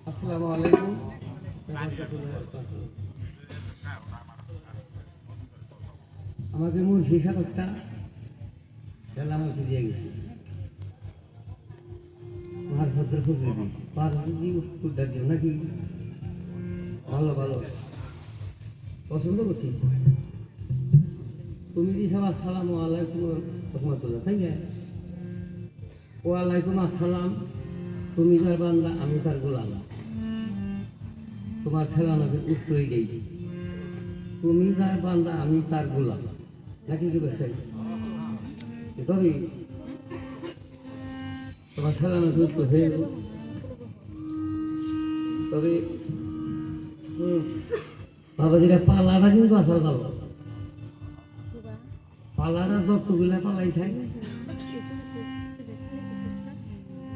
আসসালামু আলাইকুম। আমাকে মুন্সি সাহেব একটা সেলামতি দিয়ে গেছে আমার ভদ্র ফুকরি পারদি উত্তরটা দিও নাকি ভালো ভালো পছন্দ করছি। তুমি দিয়েছো আসসালামু আলাইকুম রহমতুল্লাহ, তাই না? ওয়ালাইকুম আসসালাম। তুমি যার বান্দা আমি তার গোলাম। তোমার ছেলে আমাকে উত্তরই দেই, তুমি যার বান্দা আমি তার গোলাম, নাকি কি বলছেন? তবে তোমার ছেলে আমাকে উত্তর হয়ে গেল। তবে বাবাজিরা পালাটা কিন্তু আসার ভালো, পালাটা যতগুলা পালাই থাকে,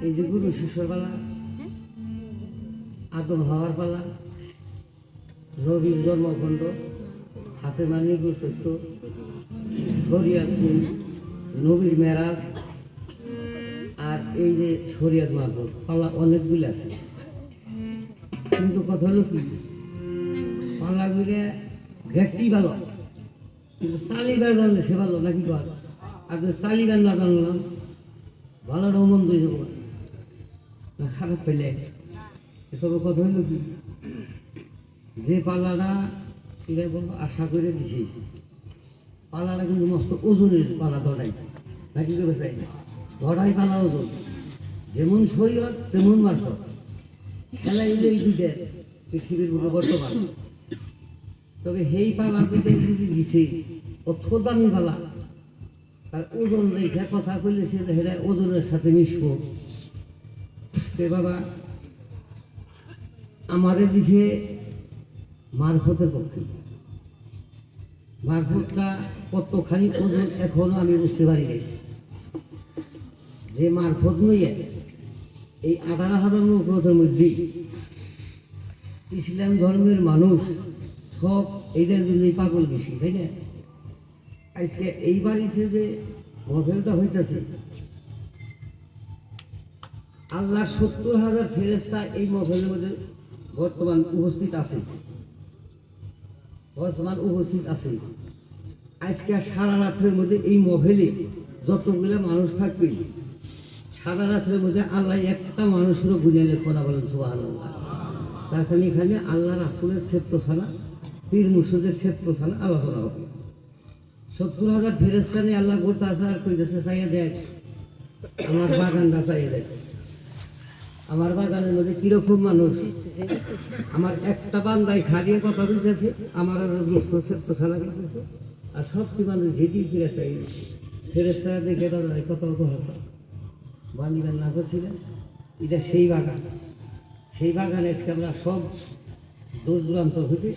এই যে গুরু শিষ্যর পালা, আদম হওয়ার পালা, নবীর জন্মখণ্ড, হাতে মানি গুরুত্ব, শরিয়াত, নবীর মেরাজ, আর এই যে শরিয়াত মাদক পালা অনেকগুলো আছে। কিন্তু কথা হলো কি, পালাগুলো ব্যক্তি ভালো, কিন্তু চালিবার জানলে সে ভালো নাকি কর। আর যদি চালিবার না জানলাম ভালোটাও মন দিয়ে যাবো না, খারাপ পেলে। তবে কথা হইল কি, যে পালাটা এটা বলবো আশা করে দিছি, পালাটা কিন্তু মস্ত ওজনের পালা দড়াই, নাকি করে চাই দড়াই পালা ওজন, যেমন শরীয়ত তেমন মার্ফত। খেলা এই যে এই দুইটা পৃথিবীর বুকে বর্তমান। তবে সেই পালা দুইটা যদি দিছে অর্থ দামি পালা, তার ওজন রেখে কথা কইলে সে হেরা ওজনের সাথে মিশব। সে বাবা আমারে দিছে মারফতের পক্ষে। মারফতটা কতখানি ওজন এখনো আমি বুঝতে পারি নাই। যে মারফত নইয়ে এই 18,000 নৌকতের মধ্যেই ইসলাম ধর্মের মানুষ সব এইটার জন্যই পাগল বেশি, তাই না? আজকে এই বাড়িতে যে মহফিলটা হইতেছে, আল্লাহ 70,000 ফেরেশতা এই মহফিলের মধ্যে বর্তমান উপস্থিত আছে। আজকে সারা রাত্রের মধ্যে এই মহফিলে যতগুলো মানুষ থাকবে, সারা রাত্রের মধ্যে আল্লাহ একটা মানুষেরও গুণালে কথা বলেন সুবহানাল্লাহ। তার কারণে এখানে আল্লাহ রাসূলের ক্ষেত্র ছাড়া, পীর মুর্শিদের ক্ষেত্র ছাড়া আলোচনা হবে। 70,000 ফেরেশতা নিয়ে আল্লাহ বলতে আসে আর কইতেছে, চাইয়া দেখ আমার বাগানটা, চাইয়া দেখ আমার বাগানের মধ্যে কিরকম মানুষ। আমার একটা বান্দায় খাড়িয়ে কথা বলতেছে, আমার আর দুস্থ ক্ষেত্র ছাড়া বলতেছে, আর সবটি মানুষ ঝেঁটি ফিরে চাই। ফেরেশতা দেখে দাদা কত হাসা বানিবেন না করছিলেন। এটা সেই বাগান, সেই বাগানে আজকে আমরা সব দূর দূরান্ত হইতে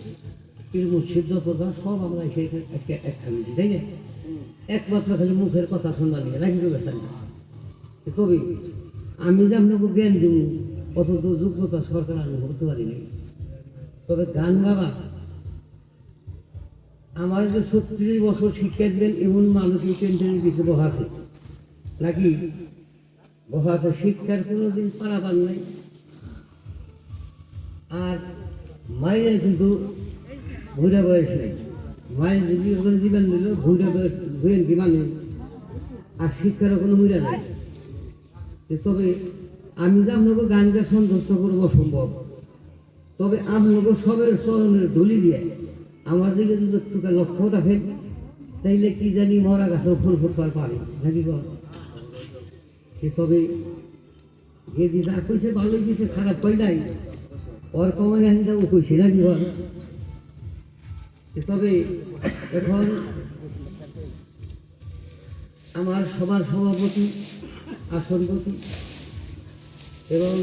পীর মুর্শিদ যত যা সব আমরা সেই আজকে একটা মিছি, তাই না? একমাত্র খালি মুখের কথা শোনা নিয়ে রাখি দেবেন না। তবে আমি যে আপনাকে জ্ঞান দিব অত যোগ্যতা সরকার আমি করতে পারিনি। তবে গান বাবা আমার যে 36 বছর শিক্ষা দিলেন এমন মানুষ এই টেন্টের কিছু বহা আছে, নাকি বহা আছে, শিক্ষার কোনোদিন পারাবার নাই। আর মায়ের কিন্তু ভুইরা বয়স নেই, মায়ের যদি ওখানে দিবেন দিল ভুইরা বয়স ধুয়েন কি মানে, আর শিক্ষারও কোনো মুড়া নাই। তবে আমি যে আপনাকে গানকে সন্তুষ্ট করবো অসম্ভব। তবে আপনাকে সবের চরণের ধুলি দিয়ে আমার দিকে যদি একটু লক্ষ্য রাখেন, তাইলে কি জানি মরা গাছেও ফুল ফুটবার পারি, নাকি বল? তবে গেদি যা কইছে ভালোই কিছু খারাপ কই নাই, ওর কমানে আমি যাবো কইছি, নাকি বল? তবে এখন আমার সবার সভাপতি, আসনপতি এবং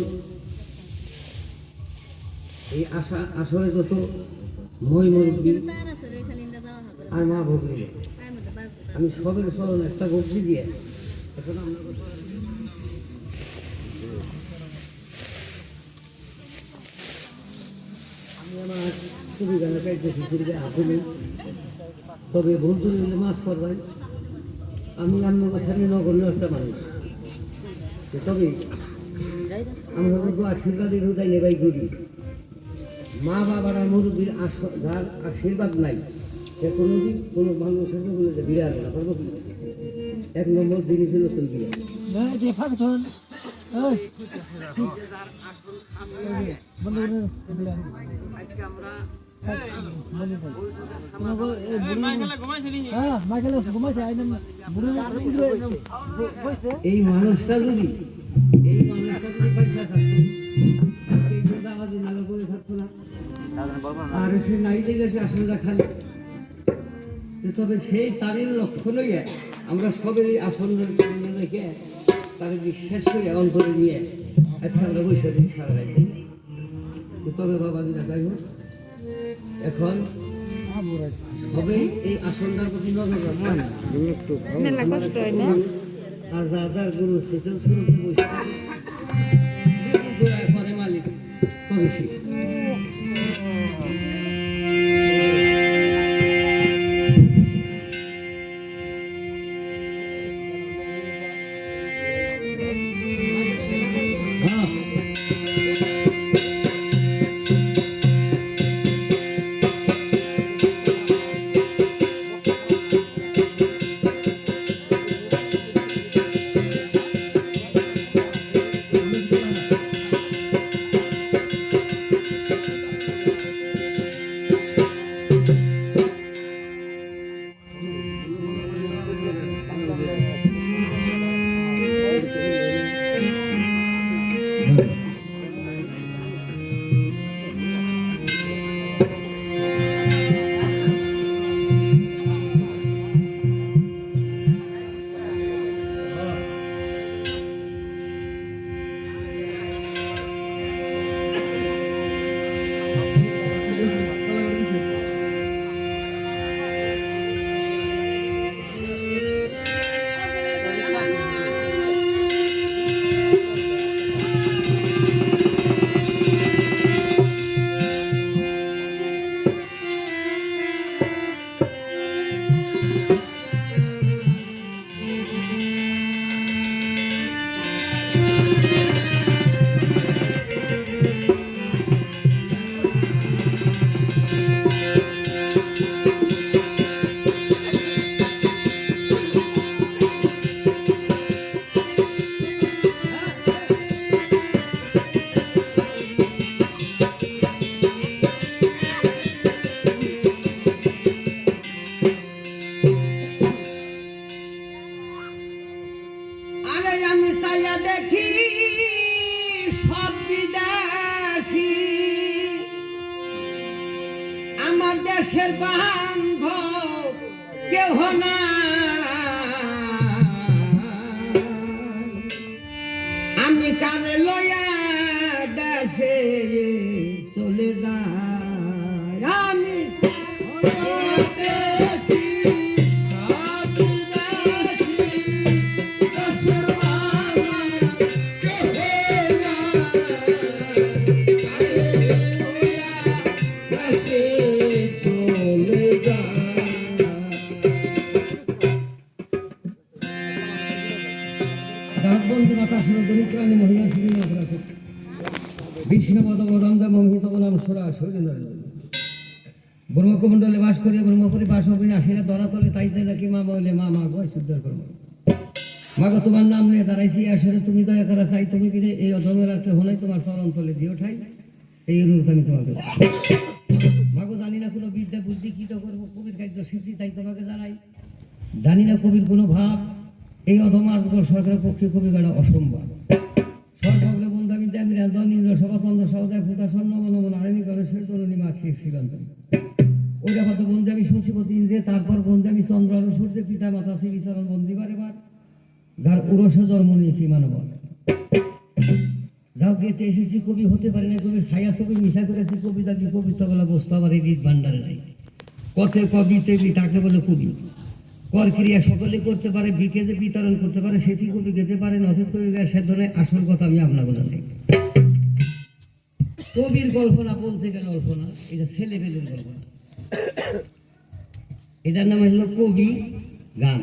এই আসরে যত মই মুরব্বী আর মা ভগ্নী, আমি সবের স্মরণ একটা গল্পি দিয়ে এখন আমি আমার সুবিধাটা পেয়েছি আসলে। তবে বন্ধু মিলে মাফ করবেন, আমি আপনার সাথে নগণ্য একটা মানুষ। তবে আমরা কিন্তু আশীর্বাদের হুদাই নেবাই করি। মা বাবারা মুরব্বীর যার আশীর্বাদ নাই সে কোনোদিন কোনো মানুষের বলে যে বিয়ে আসবে না, পারবো কি? 1 নম্বর জিনিস হলো নতুন বিয়ে। আজকে আমরা এই মানুষটা যদি পয়সা থাকতো আজকে নাগর করে থাকতো না, আর সে নাই দেখে সে আসনটা খালি। তবে সেই তারের লক্ষ্য লইয়া আমরা সবের আসনের সামনে রেখে তার বিশ্বাস করে অন্তরে নিয়ে আজকে আমরা বৈশাখ সারা রাখি। তবে বাবা দিনা যাই হোক, এখন সবেই এই আসনটার প্রতি নজর রাখবেন। আর যার যার গুরু সেখান শুরুতে বসে থাকে পরে মালিক করেছি। দেশের বান্ধব কেহ না, আমি কানে লইয়া দেশে চলে যাই। আমি ব্রহ্মকুমণ্ডলে বাস করিয়া ব্রহ্মপুরী বাসবিন আসিলে ধরা তলে তাইতে নাকি মা বলে মা মা গো সুদ্ধার করব। মাগো তোমার নাম নিয়ে দাঁড়াইছি, আসলে তুমি দয়া করা চাই, তুমি কিনে এই অধমের আর কেহ নাই, তোমার চরণ তলে দিও ঠাই, এই অনুরোধ আমি তোমাকে। মাগো জানি না কোনো বিদ্যা বুদ্ধি কী তো করবো, কবির কার্য সিদ্ধি তাই তোমাকে জানাই। জানি না কবির কোনো ভাব, এই অধম আজগর সরকারের পক্ষে কবি গাড়া অসম্ভব। সর্বগ্রে বন্ধু আমি দেবী রাজনীন্দ্র সভাচন্দ্র সহদায় ভূতা স্বর্ণ মনমন আরেনি গণেশের তরুণী মা শিব শ্রীকান্ত। ওইটা হয়তো বন্ধু আমি শশীপতি ইন্দ্রে, তারপর বন্ধু আমি চন্দ্র আলো সূর্যের পিতা মাতা শ্রীচরণ বন্দিবার এবার যার উরসে জন্ম নিয়েছি মানব। যাও গেতে এসেছি, কবি হতে পারি না, কবির ছায়া ছবি মিশা করেছি, কবিতা কবিতা বলা বস্তু আমার এই গীত ভান্ডারে নাই। কথে কবিতে তাকে বলে কবি। কর ক্রিয়া সকলে করতে পারে, বিকে যে বিতরণ করতে পারে সেটি কবি গেতে পারে, নচেত কবি সে ধরনের আসল কথা আমি আপনাকে জানাই। কবির কল্পনা বলতে গেলে কল্পনা, এটা ছেলেবেলের কল্পনা। এটার নাম হলো কবি গান।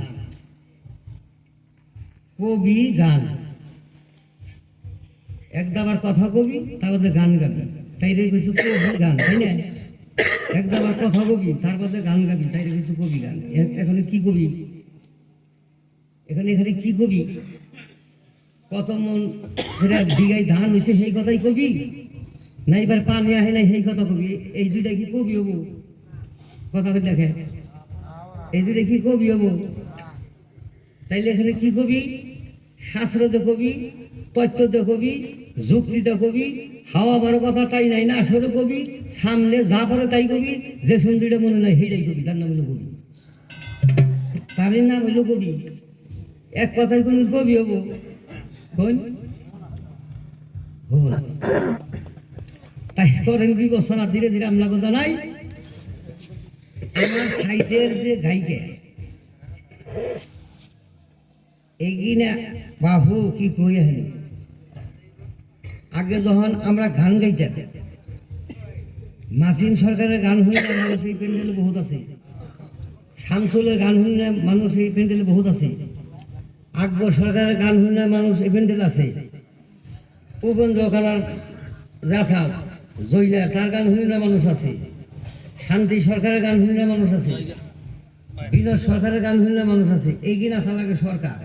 কবি গান এক দাবার কথা কবি তারপরে গান গাবি, তাই রে কিছু কবি গান, তাই না? এক দাবার কথা কবি তারপরে গান গাবি, তাই রে কিছু কবি গান। এখানে কি কবি? এখানে কি কবি? কত মন বিঘায় ধান হয়েছে সেই কথাই কবি, না এবার পানি আহে নাই সেই কথা কবি? এই দুইটা কি কবি হবো? কথা দেখে এই দুইটা কি কবি হবো? তাইলে এখানে কি কবি? শাস্ত্রতে কবি, তথ্যতে কবি, যুক্তিতে কবি, হাওয়া বারো কথাটাই নাই না আসলে কবি, সামনে যা পারে তাই কবি, যে সুন্দরীটা মনে নাই সেইটাই কবি, তার নাম হলো কবি, তার নাম হলো কবি। এক কথায় কোন কবি হবো? হবো না। তাই করেন বিবেচনা, ধীরে ধীরে আপনাকে জানাই আমার সাইটের যে গায়িকা এগিনা বাহু কি কই হেনি, আগে যখন আমরা গান গাইতাম, মাসিম সরকারের গান শুনলে মানুষ এই প্যান্ডেলে বহুত আছে, শামসুলের গান শুনলে মানুষ এই প্যান্ডেলে বহুত আছে, আকবর সরকারের গান শুনলে মানুষ এই প্যান্ডেল আছে, উপেন্দ্র কালার রাসা জৈলা তার গান শুনলে মানুষ আছে, শান্তি সরকারের গান শুনলে মানুষ আছে, বিনোদ সরকারের গান শুনলে মানুষ আছে। এই দিন আসা লাগে সরকার,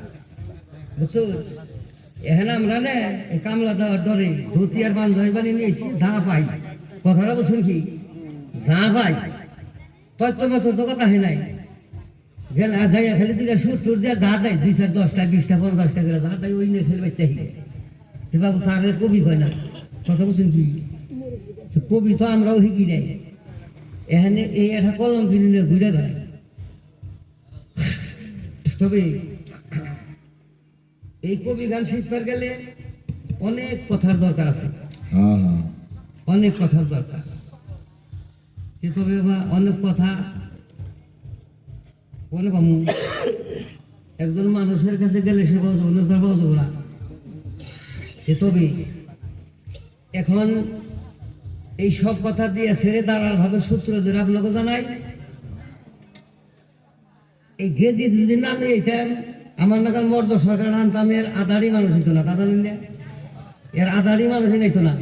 বুঝছো? এখানে আমরা না কামলা দেওয়ার দরে ধুতি আর বান্ধবী বানিয়ে নিয়েছি, যা পাই কথাটা বলছেন কি যা পাই তত্ত্ব তো কথা হয় নাই, গেলে যাইয়া খেলে দুইটা সুর টুর দিয়া যা দেয় 2 4 10টা 20টা 50টা করে যা দেয় ওই নিয়ে খেলবে বাবু, তার কবি হয় না, কথা বলছেন কি? কবি তো আমরাও শিখি নাই, এখানে এই একটা কলম কিনে ঘুরে বেড়ায়। তবে এই কবি গান শিখতে গেলে অনেক কথার দরকার আছে, অনেক কথার দরকার। তবে অনেক কথা মনে পাবো, একজন মানুষের কাছে গেলে সে বাজব না, তার বাজব না। তবে এখন এই সব কথা দিয়ে ছেড়ে দাঁড়ার ভাবে সূত্র ধরে আপনাকে জানাই, এই গেদি যদি না নিয়েছেন আমার নাকাল মর্দ সরকার আনতাম, এর আধারই মানুষ হইতো না, তা জানেন না? এর আধারই মানুষই নিত না।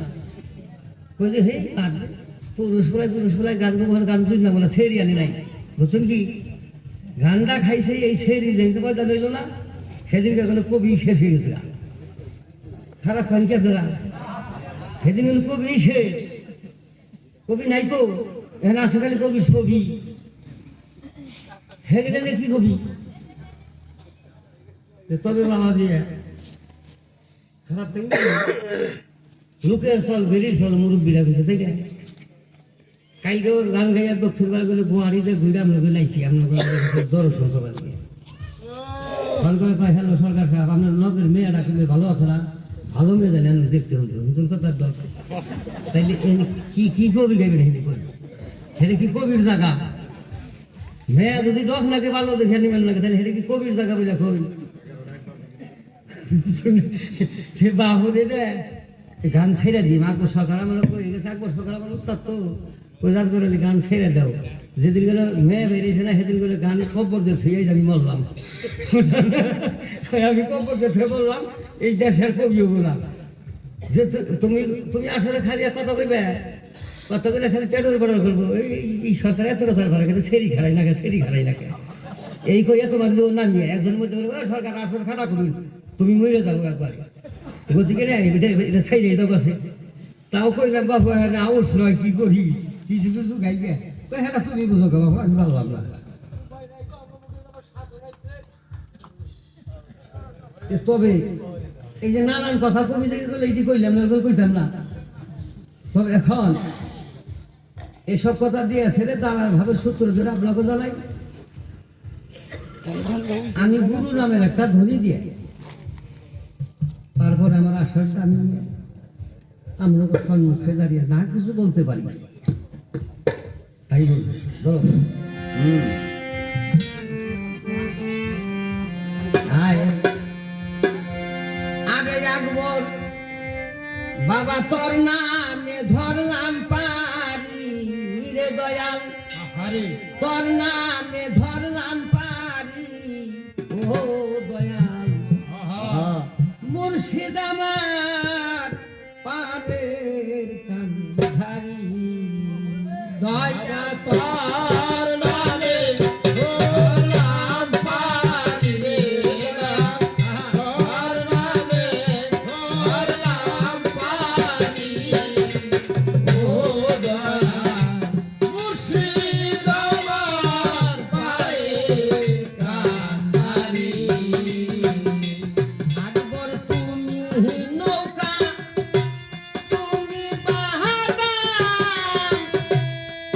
বলছে হে পুরুষ বলাই গান গান তুই না বলে সেরি আনি নাই, বুঝছেন কি? গানটা খাইছে এই সেরি যেতে পয়দা রইল না, সেদিনকে কোনো কবি শেষ হয়ে গেছে। খারাপ খান কে আপনারা? সেদিন কবি শেষ, কবি নাই তো, এখানে আসে খালি কবি ছবি, সেখানে কি কবি? তবে বাবা দিয়ে খারাপ লোকের চল বেরির চল মুরব্বীরা গেছে, তাই না? কালকেও গান গাইয়া দক্ষিণবার গেলে গুয়াহাটিতে ঘুরে আমরা নাইছি, আপনার দর্শন করবার দিয়ে ফোন করে কয় হ্যালো সরকার সাহেব, আপনার নগের মেয়েরা কিন্তু ভালো আছে না? ভালো মেয়ে জানে দেখতে হতো কথার দরকার। তাইলে কি কবি গাইবেন? হেরে কি কবির জায়গা? মেয়া যদি ডক নাকে ভালো দেখে নিবেন নাকি, তাহলে হেরে কি কবির জায়গা বুঝা কবি? বাবু রে গান ছেড়ে দিই, আকবর সরকার আমার কই গেছে, আকবর সরকার আমার উস্তাদ তো কোজাজ করে গান ছেড়ে দাও। যেদিন গেলে মেয়ে বেরিয়েছে না সেদিন গেলে গান কব্বর দিয়ে ছুঁয়েই আমি বললাম, আমি কব্বর দিয়ে বললাম এই দেশের কবি না যে তুমি আসলে খালি কথা কইবে, কথা কইলে খালি পেটর পেটর করবো। এই সরকার এত কথা করে কিন্তু সেরি খারাই না, সেরি খারাই না, এই কইয়া তোমার নামিয়ে একজন মধ্যে সরকার আসলে খাটা করুন, তুমি মরে যাবো একবার, গতিকে এটা ছেড়ে দাও কাছে। তাও কইলাম বাবু হ্যাঁ আউস নয়, কি করি কিছু কিছু গাইবে, হ্যাঁ তুমি বুঝো বাবু, আমি ভাবলাম না। তবে এই যে নানান কথা কবি দেখে গেলে এইটি কইলাম না, কইতাম না। তবে এখন এসব কথা দিয়ে ছেড়ে দাঁড়ার ভাবে সূত্র ধরে আপনাকে জানাই, আমি গুরু নামের একটা ধ্বনি দিয়ে তারপর আমার আশাটা আমি আমরা সম্মুখে দাঁড়িয়ে যা কিছু বলতে পারি তাই বলবো। আগে আকবর বাবা তোর নামে ধরলাম পারি রে দয়াল, তোর নামে ধরলাম পারি ও দয়াল, মুর্শিদ আমার দয়া তোর নামে হলাম পারি রে তোর নামে হলাম পারি ও দয়া মুর্শিদ আমার পায়ে কান্দারি আকবর তুমি নৌকা তুমি বাহাদা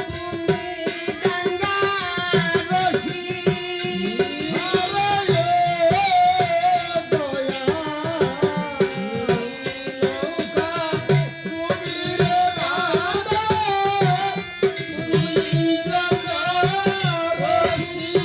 তুমি গঙ্গা রশি আরে দয়া নৌকা তুমি রে বাদা তুমি গঙ্গা রশি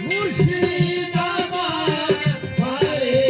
মুর্শিদ আমার পায়ে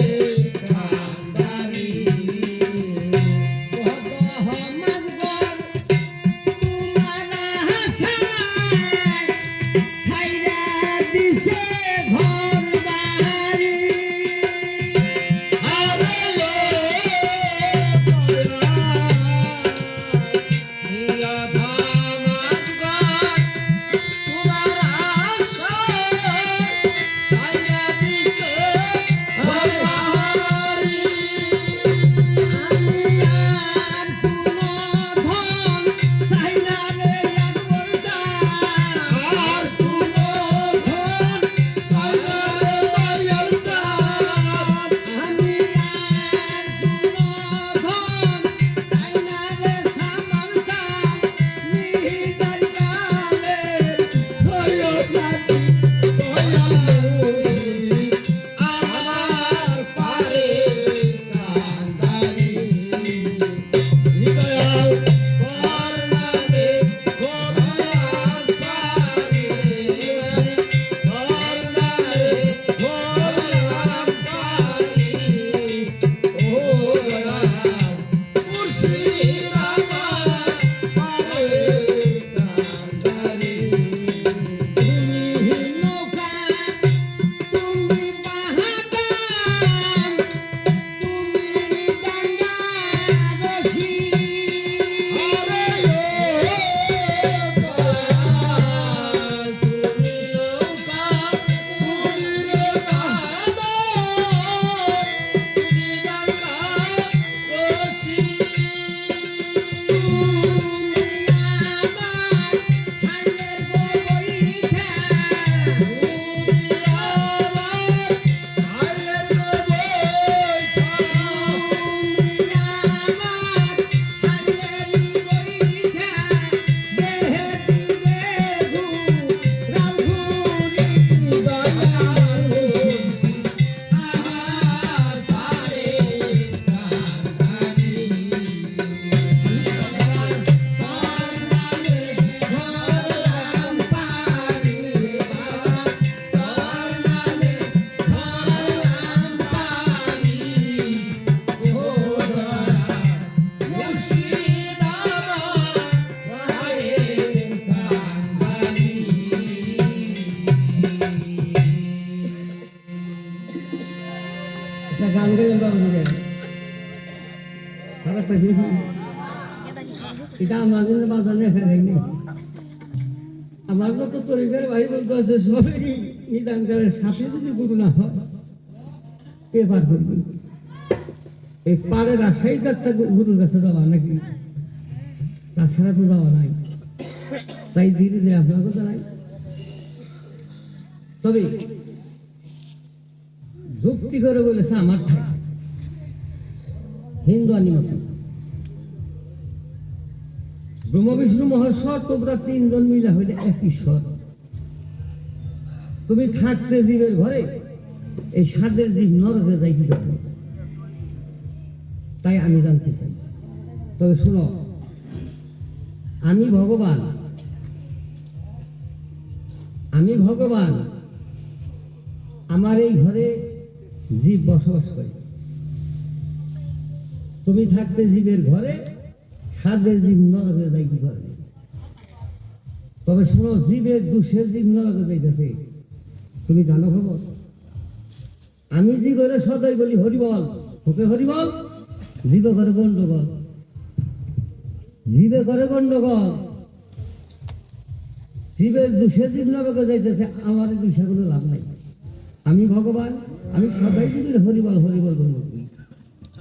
করে খারাপ পাইছি এটা আমার জন্য বাজারে ফেরাই নেই আমার যত তরিকার ভাই বলতে আছে সবাই নিদান করে সাথে যদি গুরু না হয় কে পার করবি এই পাড়ের আশাই তো একটা গুরুর কাছে যাওয়া নাকি তাছাড়া তো যাওয়া নাই তাই ধীরে ধীরে আপনাকে জানাই তবে যুক্তি করে বলেছে আমার ঠাই হিন্দু আনিমত ব্রহ্ম বিষ্ণু মহেশ্বর তোমরা তিনজন মিলে হইলে এক ঈশ্বর তুমি থাকতে জীবের ঘরে এই সাদের জীব নরকে যাই কি করবে তাই আমি জানতে চাই তবে শুনো আমি ভগবান আমার এই ঘরে জীব বসবাস করে তুমি থাকতে জীবের ঘরে সাদের জীব নরকে যাই কি করবে তবে শোনো জীবের দুষের জীব নরকে যাইতেছে তুমি জানো খবর আমি জীবের সদাই বলি হরিবল ওকে হরিবল জীবে করে গন্ডগোল জীবের দুষে জীব নরকে যাইতেছে আমার দুষে কোনো লাভ নাই আমি ভগবান আমি সদাই জীবের হরিবল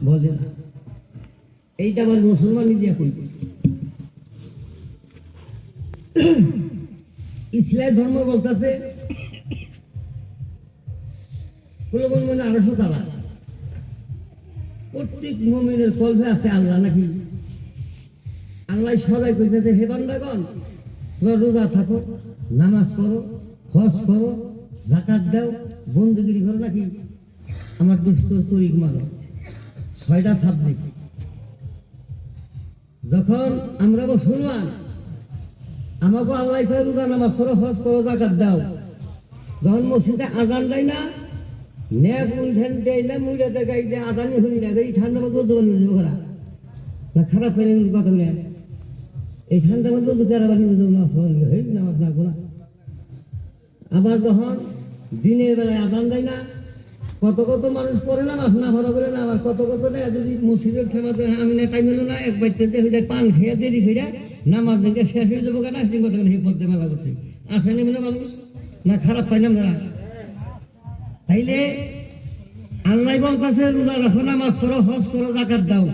বলে না এইটা বল মুসলমানই দিয়া কই ইসলাম ধর্ম বলতেছে মানে 1800 তালা প্রত্যেক মুমিনের কলবে আছে আল্লাহ নাকি আল্লাহ সদাই কইতেছে হে বান্দাগণ তোমরা রোজা থাকো নামাজ পড়ো হজ করো যাকাত দাও বন্দুগিরি করো নাকি আমার দুস্থ তরিক মানো 6টা সাবজেক্ট যখন আমরা শুনলাম আমাকে আল্লাহ কয় রোজা নামাজ পড়ো হজ করো যাকাত দাও যখন মসজিদে আজান দেয় না নেপ উল্টেন দেয় না মুড়ে দেখাই দেয় আজানি হই না এই ঠান্ডা মধ্যে জোগান করা না খারাপ পেলে কথা নেই এই ঠান্ডা মধ্যে নামাজ না করা আবার যখন দিনের বেলায় আজান দেয় না কত মানুষ পড়ে নামাজ না ভরা বলে না আবার কত নেই যদি মসজিদের সেবাতে আমি না টাইম হলো না এক বাড়িতে যে হয়ে যায় পান খেয়ে দেরি খেয়ে নামাজ দেখে শেষ হয়ে যাবো কেন সেই কথা সেই পদ্মে মেলা করছে আসেনি বলে মানুষ না খারাপ পাই না আমরা তাইলে আল্লাহ বলতেছে রোজা রাখো নামাজ পড়ো হজ করো যাকাত দাও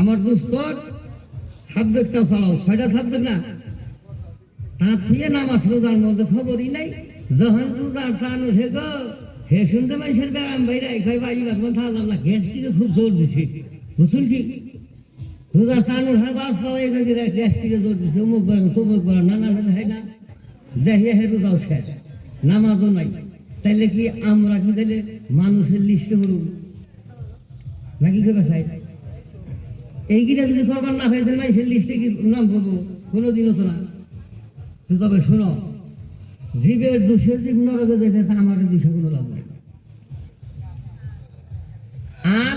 আমার দোস্তর সাবজেক্টটাও চালাও 6টা সাবজেক্ট না তার থেকে নামাজ রোজার মধ্যে খবরই নাই যখন রোজার চান উঠে গো হে শুনতে মানুষের ব্যায়াম বাইরে কই ভাই এবার থাকলাম না গ্যাসটিকে খুব জোর দিছে বুঝুন কি রোজার চান উঠার বাস পাওয়া গ্যাসটিকে জোর দিছে অমুক বলেন তমুক বলেন না হয় না দেখে হে রোজাও শেষ নামাজও নাই তাইলে কি আমরা কি তাইলে মানুষের লিস্টে করুন নাকি কেবে চাই এইটা যদি করবার না হয়েছে মানুষের লিস্টে কি নাম করবো কোনোদিনও তো না তো তবে শোনো জীবের দোষে জীব নরকে যেতেছে আমার দোষে কোনো লাভ নাই আর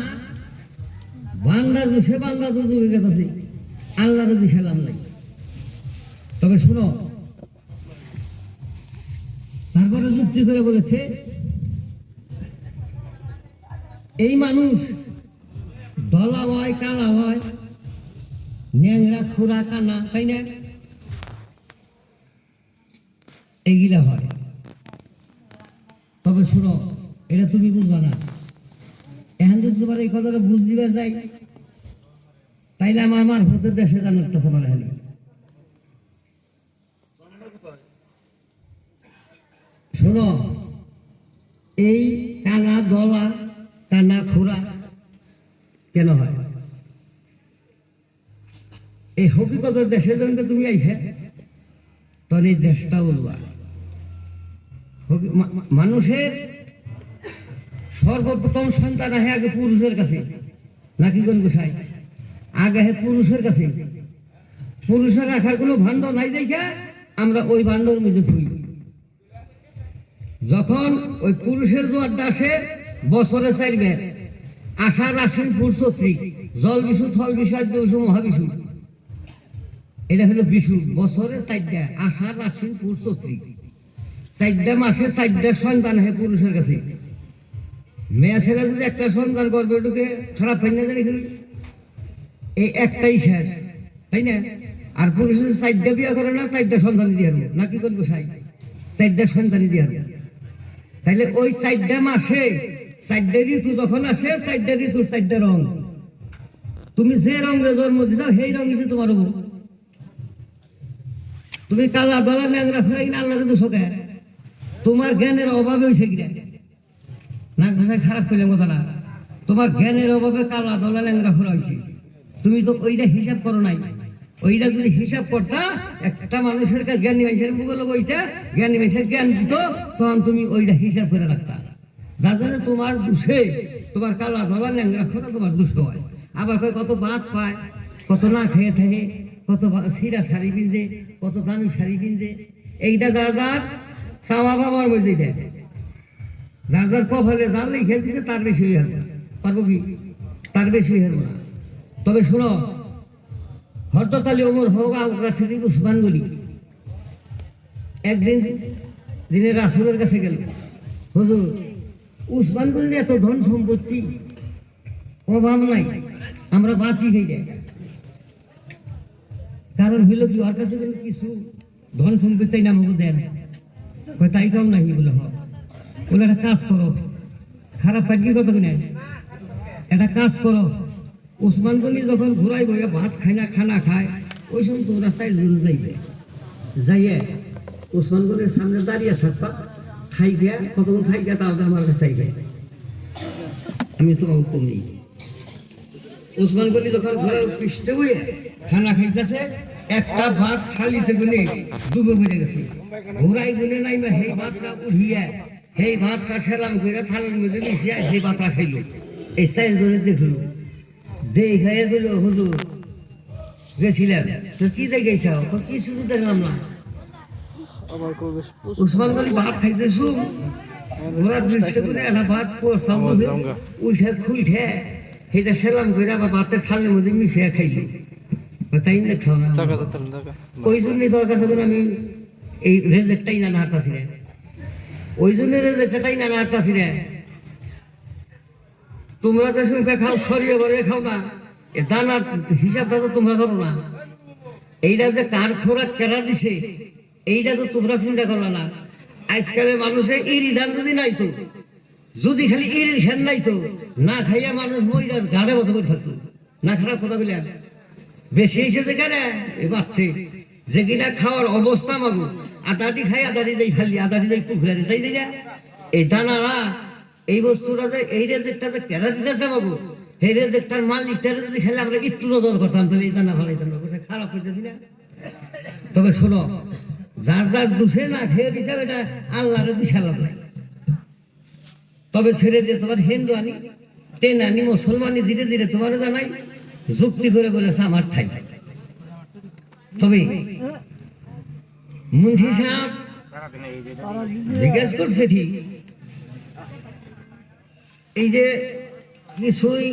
বান্দার দোষে বান্দা তো দূরে গেছে আল্লাহর দোষে লাভ নাই তবে শোনো তারপরে যুক্তি করে বলেছে এই মানুষ দলা হয় কালা হয় ন্যাংরা খোরা কানা তাই না এইগুলা হয় তবে শোনো এটা তুমি বুঝবা না এখন যদি তোমার এই কথাটা বুঝ দিবা যাই তাইলে আমার মারফতের দেশে জানার আমার হেলে শোনো এই কানা দলা কানা খোরা কেন হয় এই হকিকতের দেশে যখন তুমি আইবে তখন এই দেশটা বলবা মানুষের সর্বপ্রথম সন্তান আহে আগে পুরুষের কাছে নাকি কোন গোসাই আগে হে পুরুষের কাছে পুরুষের রাখার কোনো ভাণ্ড নাই দেখে আমরা ওই ভাণ্ডর মধ্যে থুই যখন ওই পুরুষের জোয়ারটা আসে বছরে 4 বার আষাঢ় আশ্বিন পুষ চৈত্রিক জল বিশু থল বিশু আদ্য বিশু মহাবিশু এটা হলো বিশু বছরে 4টা আষাঢ় আশ্বিন পুষ চৈত্রিক 4টা মাসে 4টা সন্তান হয় পুরুষের কাছে মেয়ে ছেলে যদি একটা সন্তান করবে ওটুকে খারাপ পাই না জানি খালি এই একটাই শেষ, তাই না? আর পুরুষ যদি 4টা বিয়ে করে না 4টা সন্তান দিয়ে হারবো, না কি করবো? 4টা সন্তানই দিয়ে হারবো। তাইলে ওই 4টা মাসে 4টা ঋতু যখন আসে 4টা ঋতুর 4টা রং, তুমি যে রঙে জন্ম দিছ সেই রং হিসেবে তোমার হবো। তুমি কালা দলা ন্যাংরা ফেরাই না আল্লাহরে দোষ কে? তোমার জ্ঞানের অভাবে হয়েছে কিনা? না ভাষায় খারাপ করলে কথা না, তোমার জ্ঞানের অভাবে কালা দলা ন্যাংরা ফেরা হয়েছে। তুমি তো ওইটা হিসাব করো নাই। ওইটা যদি হিসাব করছা, একটা মানুষের কাছে জ্ঞানী মানুষের মুখে বইছে, জ্ঞানী মানুষের জ্ঞান দিত, তখন তুমি ওইটা হিসাব করে রাখতা। যার জন্য তোমার দোষে তোমার কালা দলা ন্যাংরা ফেরা তোমার দুষ্ট হয়। আবার কত ভাত পায়, কত না খেয়ে থাকে, কত সিরা শাড়ি পিনতে, কত দামি শাড়ি পিনতে, এইটা যার যার চাওয়া বাবার মধ্যে দেয়। যার যার কপালে যার লিখে দিচ্ছে তার বেশি হয়ে হারবো, পারবো কি? তার বেশি হয়ে হারবো না। তবে শোনো, হযরত আলী ওমর হোক আবুবকর সিদ্দিক উসমান গনি একদিন দিনে রাসূলের কাছে গেল, হুজুর উসমান গনির এত ধন সম্পত্তি, অভাব নাই, আমরা বাতি হয়ে যাই। কারণ হইল কি, ওর কাছে গেলে কিছু ধন সম্পত্তি নামক দেন, তাই কাউ নাই বলে হয়। বলে একটা কাজ করো, খারাপ পাঠিয়ে কত কিনা, একটা কাজ করো, উসমান গনি যখন ঘুরাই বইয়া ভাত খায় না, খানা খায়, ওই সময় তোমরা 4 জন যাইবে, যাইয়ে উসমান গনির সামনে দাঁড়িয়ে থাকবা, খাই গিয়া কতক্ষণ খাই গিয়া তাহলে আমার কাছে চাইবে, আমি তোমার উত্তম নেই। উসমান গনি যখন ঘোড়ার পৃষ্ঠে বইয়ে খানা খাইতেছে, একটা ভাত খালিতে গুনে ডুবে পড়ে গেছে। ঘোড়াই গুনে নাই মা সেই ভাতটা উঠিয়া সেই ভাতটা সেলাম করে থালার মধ্যে মিশিয়া সেই ভাতটা খাইল। এই 4 জনে দেখলো, দেখে গেল, হুজুর গেছিলাম তো কি দেখেছ? কিছু তো দেখলাম না। উসমান গনি ভাত খাইতেছু, ঘোড়ার পৃষ্ঠে গুনে একটা ভাত উঠে খুঁজে সেটা সেলাম করে আবার ভাতের থালের মধ্যে মিশিয়ে খাইল। তাই দেখছ না? ওই জন্যই তোর কাছে আমি এই রেজেক্টটাই না হাঁটতাছি না, ওই জন্য রেজেক্টটাই না হাঁটতাছি না। তোমরা যে সংখ্যা খাও সরিয়ে বরে খাও না, এ দানার হিসাবটা তো তোমরা করো না। এইটা যে কার খোরাক কেনা দিছে এইটা তো তোমরা চিন্তা করলো না। আজকালের মানুষের ইরি ধান যদি নাই তো, যদি খালি ইরির খেন নাই তো, না খাইয়া মানুষ মহিলা গাড়ে মতো করে থাকতো। না খারাপ কথা বলে বেশি এসেছে কেন এ বাচ্চে যে কিনা খাওয়ার অবস্থা মাগু, আদাটি খাই আদাটি দেয়, খালি আদাটি দেয় পুকুরে তাই দেয় না। এই দানারা এই বস্তুটা যে এই রেজেক্টটা যে কেনা দিতেছে বাবু, এই রেজেক্টার মালিকটারে যদি খেলে আমরা একটু নজর করতাম তাহলে এই দানা ভালো খারাপ হইতেছি না। তবে শোনো, যার যার দুষে না খেয়ে দিছে এটা আল্লাহরে দিশা লাভ নাই। তবে ছেড়ে দিয়ে তোমার হিন্দু আনি টেন আনি মুসলমানি ধীরে ধীরে তোমার জানাই যুক্তি করে বলেছে আমার ঠাই। তবে মুন্সি সাহেব জিজ্ঞেস করছে ঠিক, এই যে কিছুই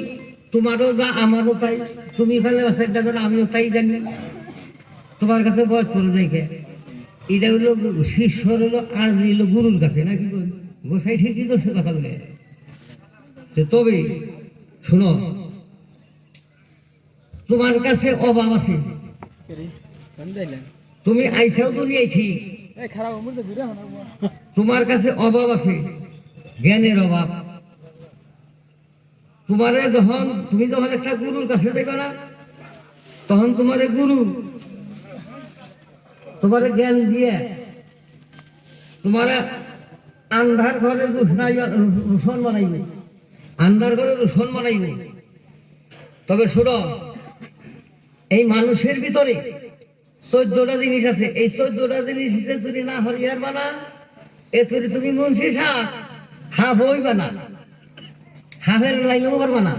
তোমারও যা আমারও তাই, তুমি ফেলে একটা যেন আমিও তাই জানি, তোমার কাছে বয়স করে দেখে এটা হলো শিষ্যর হলো আর যে হলো গুরুর কাছে, নাকি গোসাই ঠিকই করছে কথা বলে। তবে শোনো, তোমার কাছে অভাব আছে, তুমি আইসাও দুনিয়ায় ঠিক, তোমার কাছে অভাব আছে, জ্ঞানের অভাব। তোমারে যখন তুমি যখন একটা গুরুর কাছে যাইবা না, তখন তোমার গুরু তোমার জ্ঞান দিয়ে তোমার আন্ধার ঘরে রোশন বানাইবে, আন্ধার ঘরে রোশন বানাইবে। তবে শোনো, এই মানুষের ভিতরে 14টা জিনিস আছে, এই 14টা জিনিস যদি না হরিয়ার বানা এ তুমি মুন্সি সাহেব হাফ হইবা না, হাফের লাইনেও পারবা না।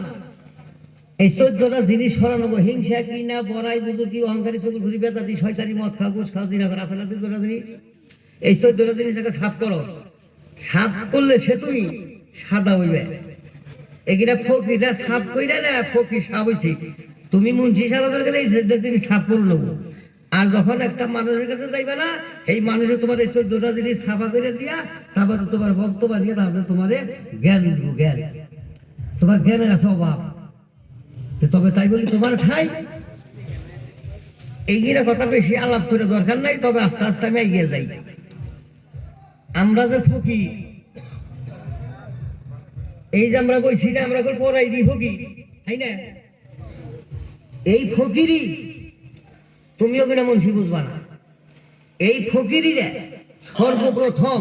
এই 14টা জিনিস সরানো, হিংসা কিনা বড়াই বুজুর কি অহংকারী চকুর ঘুরি বেতাদি শয়তানি মদ খাও ঘুষ খাও জিনা করা আছে না 14টা জিনিস। এই 14টা জিনিসটাকে সাফ করো, সাফ করলে সে তুমি সাদা হইবে। এগুলা ফকিরটা সাফ কইরা না, ফকির সাফ হইছে, তুমি মুন্সি সাহেবের গেলে এই 14টা জিনিস সাফ করে নেবো। আর যখন একটা মানুষের কাছে যাইবে না, এই মানুষের তোমার এই 14টা জিনিস সাফা করে দিয়া তারপরে তোমার ভক্ত বানিয়ে তারপরে তোমার জ্ঞান দিব, জ্ঞান। তোমার জ্ঞানের আছে অভাব, তবে তাই বলি তোমার ঠাই এইগুলো কথা বেশি আলাপ করে দরকার নাই, তবে আস্তে আস্তে আমি এগিয়ে যাই। আমরা যে ফকির, এই যে আমরা বলছি না আমরা পড়াই দিই ফকির, তাই না? এই ফকিরই তুমিও কিনা মুন্সি বুঝবা না, এই ফকিরিরা সর্বপ্রথম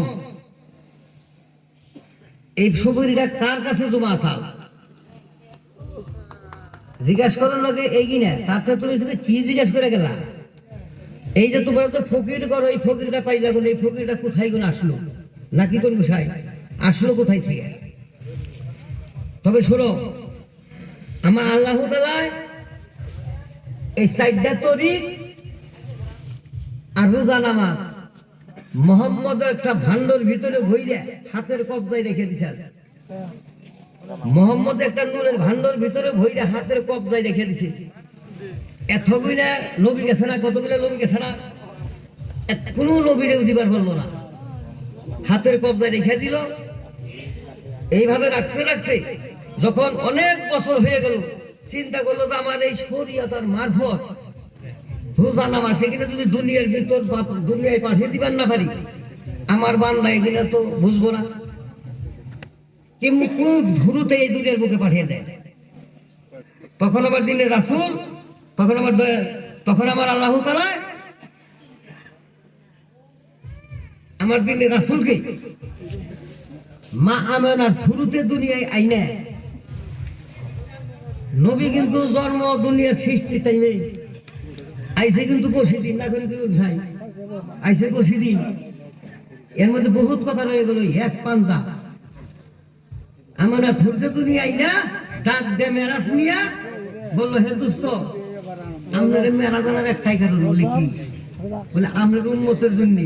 এই ফকিরিরা কার কাছে জমা আসাল জিজ্ঞাসা করার লগে এই কিনা, তাতে তুমি কি জিজ্ঞাসা করে গেলা? এই যে তোমরা যে ফকির করো, এই ফকিরটা পাইলা গেলো, এই ফকিরটা কোথায় গুলো আসলো, নাকি কোন বিষয় আসলো কোথায় থেকে? তবে শোনো, আমার আল্লাহ তাআলা এই 4টা তরিক আর রোজা নামাজ মোহাম্মদের একটা ভান্ডর ভিতরে ভইরা হাতের কবজায় রেখে দিছেন। মোহাম্মদ একটা নূরের ভান্ডর ভিতরে ভইরা হাতের কবজায় রেখে দিছে। এতগুলা নবী গেছে না, কতগুলা নবী গেছে না, কোনো নবীরে দিবার পারলো না, হাতের কবজায় রেখে দিল। এইভাবে রাখতে রাখতে যখন অনেক বছর হয়ে গেল, চিন্তা করলো যে আমার এই শরীয়ত আর মারফত রোজা নামাজ এখানে যদি দুনিয়ার ভিতর দুনিয়ায় পাঠিয়ে দিবার না পারি, আমার বান্দা এগুলো তো বুঝবো না, কেমনি কোন ধুরুতে এই দুনিয়ার বুকে পাঠিয়ে দেয়। তখন আমার দিনে রাসূল, তখন আমার আল্লাহ তাআলা আমার দিনে রাসূলকে মা আমেনার থুরুতে দুনিয়ায় আইনে। নবী কিন্তু জন্ম দুনিয়া সৃষ্টির টাইমে আইসে, কিন্তু 20 দিন না করে কেউ যাই আইসে 20 দিন। এর মধ্যে বহুত কথা রয়ে গেল, এক পাঞ্জা আমানা থুরুতে দুনিয়া আইনা ডাক দে মেরাজ নিয়া বললো, হে দোস্ত আপনার মেরাজ আনার একটাই কারণ, বলে কি? বলে আমরা উম্মতের জন্য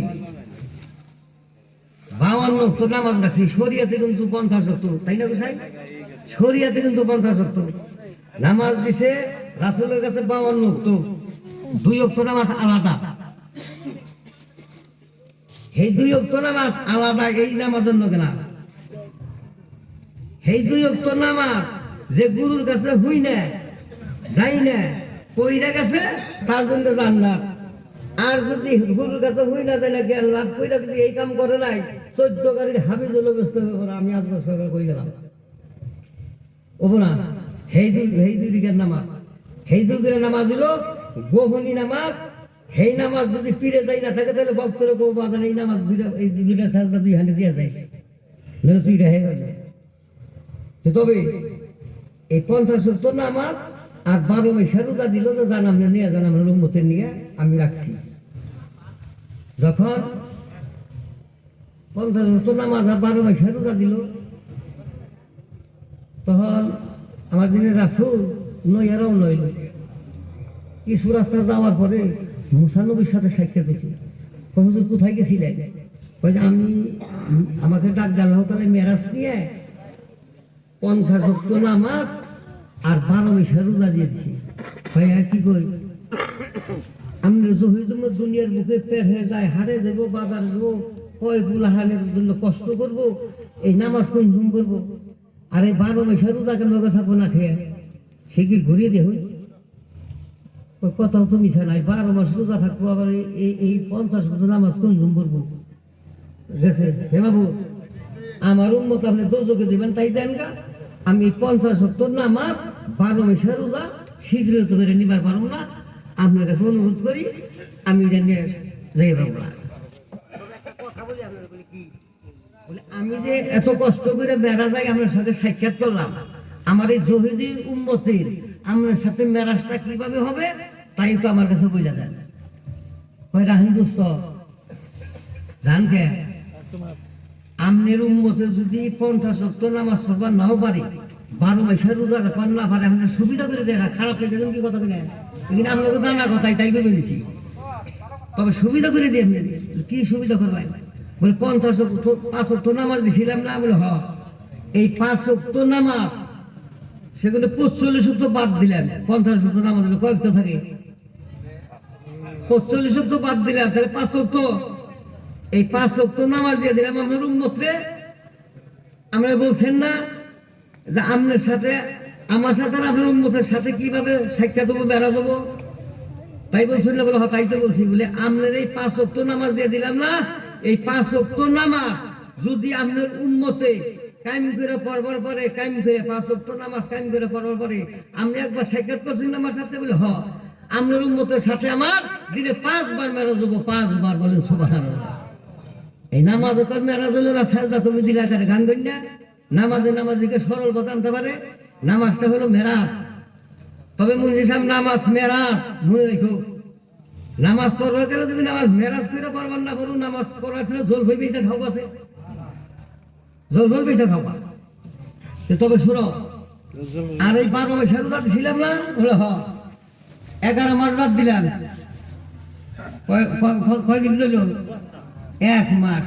52 ওয়াক্ত নামাজ রাখছি, শরিয়াতে কিন্তু 50 ওয়াক্ত, তাই না গোসাই? শরিয়াতে কিন্তু 50 ওয়াক্ত নামাজ দিছে রাসূলের কাছে 52 ওয়াক্ত, 2 ওয়াক্ত নামাজ আলাদা। এই 2 ওয়াক্ত নামাজ আলাদা, এই নামাজের লোক না। এই 2 ওয়াক্ত নামাজ যে গুরুর কাছে হই না যাই না কইরা গেছে, তার জন্য জান্নাত। আর যদি গুরুর কাছে হই না যায় না, জ্ঞান লাভ কইরা যদি এই কাম করে নাই, 14 গাড়ির হাবিজ হলো ব্যস্ত হয়ে পড়ে। আমি আজকে সকাল কই গেলাম ওবো না, এই দুই দিকের নামাজ, এই দুই দিকের নামাজ হলো গোহনী নামাজ। এই নামাজ যদি পীরে যাই না থাকে, তাহলে ভক্তরা কেউ বাজান এই নামাজ এই দুইটা সাজদা 2 হাতে দিয়া যায়, নইলে তুই রেহে গেলে। তবে এই 50 ওয়াক্ত নামাজ আর 12 মাসে রোজা দিল, তো জান আপনি নিয়ে যান, আমরা উম্মতের নিয়ে আমি রাখছি। যখন 50 ওয়াক্ত নামাজ আর 12 মাসে রোজা দিল, তখন আমার দিনে রাসূল নইয়ারাও নইল। কিছু রাস্তা যাওয়ার পরে মুসা নবীর সাথে সাক্ষাৎ হয়েছে। হুজুর কোথায় গেছিলেন? কই যে আমি, আমাকে ডাক দিয়ে আল্লাহ তাআলা মেরাজ নিয়ে 50 ওয়াক্ত নামাজ আর 12 মাসে রোজা দিয়েছি। ভাই আর কি কই, আমি জহিদুম দুনিয়ার বুকে পেটে যায়, হাটে যাব, বাজার যাব, কয় বুলাহানের জন্য কষ্ট করব, এই নামাজ কনজুম করব, আর এই 12 মাসে রোজা কেন থাকবো না খেয়ে? সে কি ঘুরিয়ে দেহ? কথাও তো মিশা নাই, 12 মাস রোজা থাকবো, আবার এই 50 ওয়াক্ত নামাজ কনজুম করবো। গেছে হে বাবু, আমার উম্মত আপনি দোজকে দিবেন, তাই দেন গা। আমি 50 ওয়াক্ত নামাজ 12 মাসে রোজা শীঘ্রই তো করে নিবার পারবো না, আপনার কাছে অনুরোধ করি, আমি এটা নিয়ে যাই পারবো না। আমি যে এত কষ্ট করে বেড়া যাই, আপনার সাথে সাক্ষাৎ করলাম, আমার এই জহিদি উম্মতের আপনার সাথে মেরাজটা কিভাবে হবে, তাই তো আমার কাছে বইলা দেন। কয় রাহিম দোস্ত জান কে, আমনের উম্মতে যদি 50 ওয়াক্ত নামাজ পড়বা নাও পারে, 12 মাসে রোজা রাখবার না পারে, আপনার সুবিধা করে দেয় না, খারাপ হয়ে যাবেন কি কথা বলে, কিন্তু আপনাকে জানা কথাই তাই করে বলেছি। তবে সুবিধা করে দিয়ে কি সুবিধা করবেন? বলে 50 ওয়াক্ত 5 ওয়াক্ত নামাজ দিছিলাম না? বলে হ, এই 5 ওয়াক্ত নামাজ সেগুলো 45 ওয়াক্ত বাদ দিলাম, 50 ওয়াক্ত নামাজ কয়েক তো থাকে, 45 ওয়াক্ত বাদ দিলাম, তাহলে 5 ওয়াক্ত। এই 5 ওয়াক্ত নামাজ দিয়ে দিলাম আপনার উম্মতরে। আমরা বলছেন না যে আপনার সাথে আমার সাথে আর আপনার উম্মতের সাথে কিভাবে সাক্ষাৎ হবো, মেরাজ হবো? তাই বলছেন না? বলে হ্যাঁ তাই তো বলছি। বলে আপনার এই 5 ওয়াক্ত নামাজ দিয়ে দিলাম না, এই 5 ওয়াক্ত নামাজ যদি আপনার উম্মতে কায়েম করে পড়বার পরে, কায়েম করে 5 ওয়াক্ত নামাজ কায়েম করে পড়বার পরে আপনি একবার সাক্ষাৎ করছেন আমার সাথে? বলে হ, আপনার উম্মতের সাথে আমার দিনে 5 বার মেরাজ হবো, 5 বার। বলেন সুবহানাল্লাহ। এই নামাজে তোর মেরাজ হলো না, সাজদা তুমি দিলা করে গান করি না। নামাজে নামাজিকে সরল কথা আনতে পারে, নামাজটা হলো মেরাজ। তবে মুন্সি সাহেব নামাজ মেরাজ মনে রেখো, নামাজ পড়বার গেলে যদি নামাজ মেরাজ করে পড়বার না পড়ো, নামাজ পড়বার ছিল জল ভই বেঁচে খাওয়া আছে, জল ভই বেঁচে খাওয়া। তবে শুনো, আর এই 12 মাসে রোজা ছিলাম না? বলে হ, 11 মাস বাদ দিলাম। কয়দিন রইল? 1 মাস।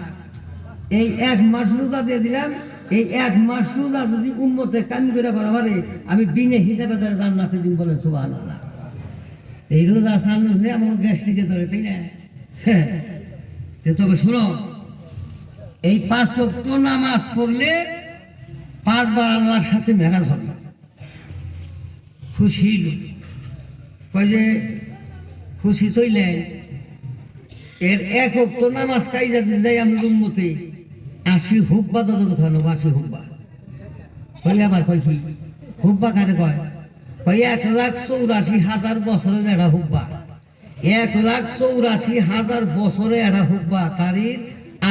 এই 1 মাস রোজা দিয়ে দিলাম। এই 1 মাস রোজা যদি উম্মতে কাম করে পারে, আমি বিনে হিসাবে তারা জান্নাতে দিন। বলেন সুবহানাল্লাহ। এই রোজা চালু হলে আমার গ্যাস্ট্রিকে ধরে, তাই না? তবে শুনো, এই 5 ওয়াক্ত নামাজ পড়লে 5 বার আল্লাহর সাথে মেরাজ হবে। খুশি কয় যে খুশি তৈলেন এর 1 ওয়াক্ত নামাজ কাইজা যদি দেয় আমি উম্মতে 80 হুব্বা তো জগৎ হয় না, 80 হুব্বা। কই আবার কয় কি হুব্বা কারে কয়? 1,84,000 বছরের একটা হুব্বা। 1,84,000 বছরে একটা হুব্বা। তারই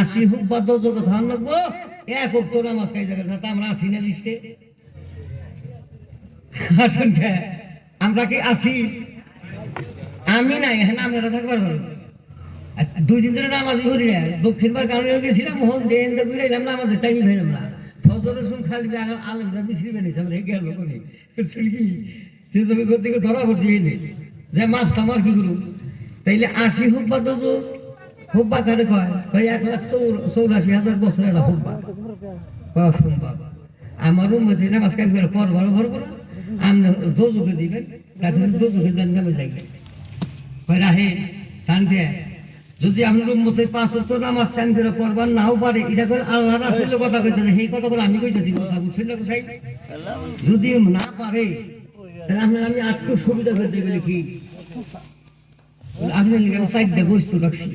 80 হুব্বা তো জগৎ হয় না। 1 ওয়াক্ত নামাজ কাইজা করে তা আমরা আসি না লিস্টে? আসুন, আমরা কি আসি? আমি নাই, হ্যাঁ আপনারা থাকবার পারবো। 2 দিন ধরে নামাজই করি না। দক্ষিণবার কারণে গেছিলাম, মোহন দেন তো ঘুরাইলাম, নামাজের টাইমই পাইলাম না। ফজরের সময় খালি আলেমরা মিশ্রি বানিয়েছে, আমরা গেল কোনে কি তুমি কোথেকে ধরা পড়ছি যে মাপ সামার কি করু? তাইলে 80 হুব্বা তো হুব্বা কারে কয়? 1,84,000 বছরের একটা হুব্বা। অসম্ভব। আমার উম্মতি নামাজ কাজ করে পর ভর ভর ভর আপনি দোজোকে দিবেন, তাছাড়া দোজোকে দেন নামে যাইবে। রাহে শান্তি। যদি আপনার উম্মতে 5 ওয়াক্ত নামাজ কায়েম করে পড়বার নাও পারে, এটা করে আল্লাহ রাসূলের কথা কইতেছে, সেই কথা করে আমি কইতেছি কথা, বুঝছেন না গোসাই? যদি না পারে তাহলে আপনার আমি আটটু সুবিধা করে দেবে কি? আপনার আমি 4টা বস্তু রাখছি,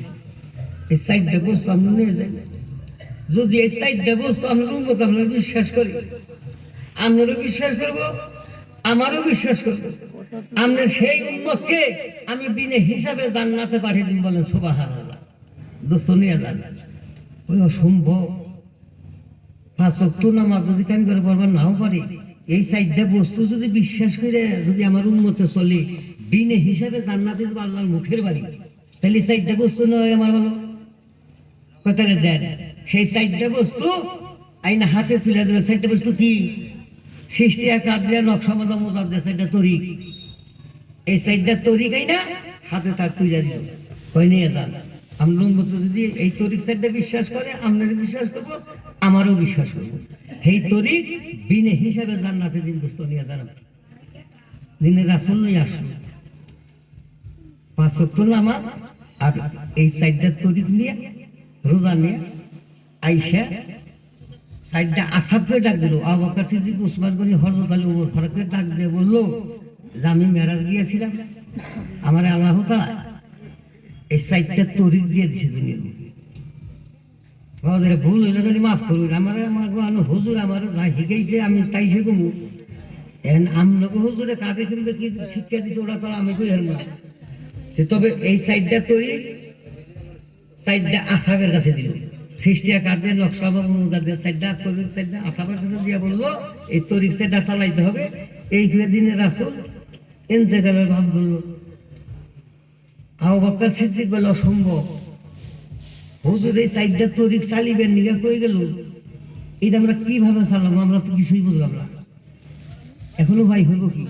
এই 4টা বস্তু আপনি নিয়ে যান। যদি এই 4টা বস্তু আপনার উম্মত আপনার বিশ্বাস করি, আপনারও বিশ্বাস করবো, আমারও বিশ্বাস করবো, আপনার সেই উম্মতকে আমি বিনে হিসাবে জান্নাতে পাঠিয়ে দিন। বলেন সুবহানাল্লাহ। দোস্ত নিয়ে যান। ওই অসম্ভব। 5 ওয়াক্ত নামাজ যদি কায়েম করে পড়বার নাও পারি, এই 4টা বস্তু যদি বিশ্বাস করে যদি আমার উম্মতে চলে, বিনে হিসাবে জান্নাতে দেব আল্লাহর মুখের বাড়ি। তাহলে 4টা বস্তু নয় আমার বলো কোথায় দেন? সেই 4টা বস্তু আইনা হাতে তুলে দেবে। 4টা বস্তু কি? সৃষ্টি আকার দিয়া নকশামালা মোজার দেয় 4টা তরিক। এই 4টা তরিক আইনা হাতে তার তুলে দিল, কই নিয়ে যান। আমরা মতো যদি এই তরিক 4টা বিশ্বাস করে, আপনারও বিশ্বাস করবো, আমারও বিশ্বাস করবো। এই তরিক বিনে হিসাবে জান্নাতে দিন। দোস্ত নিয়ে যান, দিনের রাসূল নিয়ে আসুন। 5 ওয়াক্ত নামাজ আর এই 4টা তরিক নিয়ে রোজা নিয়ে আইসা 4টা আসাবকে ডাক দিল। আবু বকর সিদ্দিক, উসমান গনি, হযরত আলী, ওমর ফারুককে ডাক দিয়ে বললো যে আমি মেরাজ গিয়েছিলাম, আমার আল্লাহ তাআলা এই 4টা তরিক দিয়ে দিয়েছে দুনিয়ার বুকে। বাবাদের ভুল হইলে যদি মাফ করুন। আমার হুজুর আমার যা শিখাইছে আমি তাই শিখবো। এখন আমলোক হুজুরে কাকে কিনবে কি শিক্ষা দিছে ওটা তো আমি কই হারবো না। তবে এই 4টা তরিক 4টা আসাবের কাছে দিল। সৃষ্টি কাদের নকশা বা মুজাদের 4টা তরিক 4টা আসাবের কাছে দিয়া বললো এই তরিক 4টা চালাইতে হবে। এই দিনে রাসূল ইন্তেকালের ভাব ধরল। আবু বকর সিদ্দিক বলে অসম্ভব, হুজুর এই 4টা তরিক চালিবেন নিগা কই গেল? এটা আমরা কিভাবে চালাবো? আমরা তো কিছুই বুঝলাম না। এখনো ভাই হইব কি?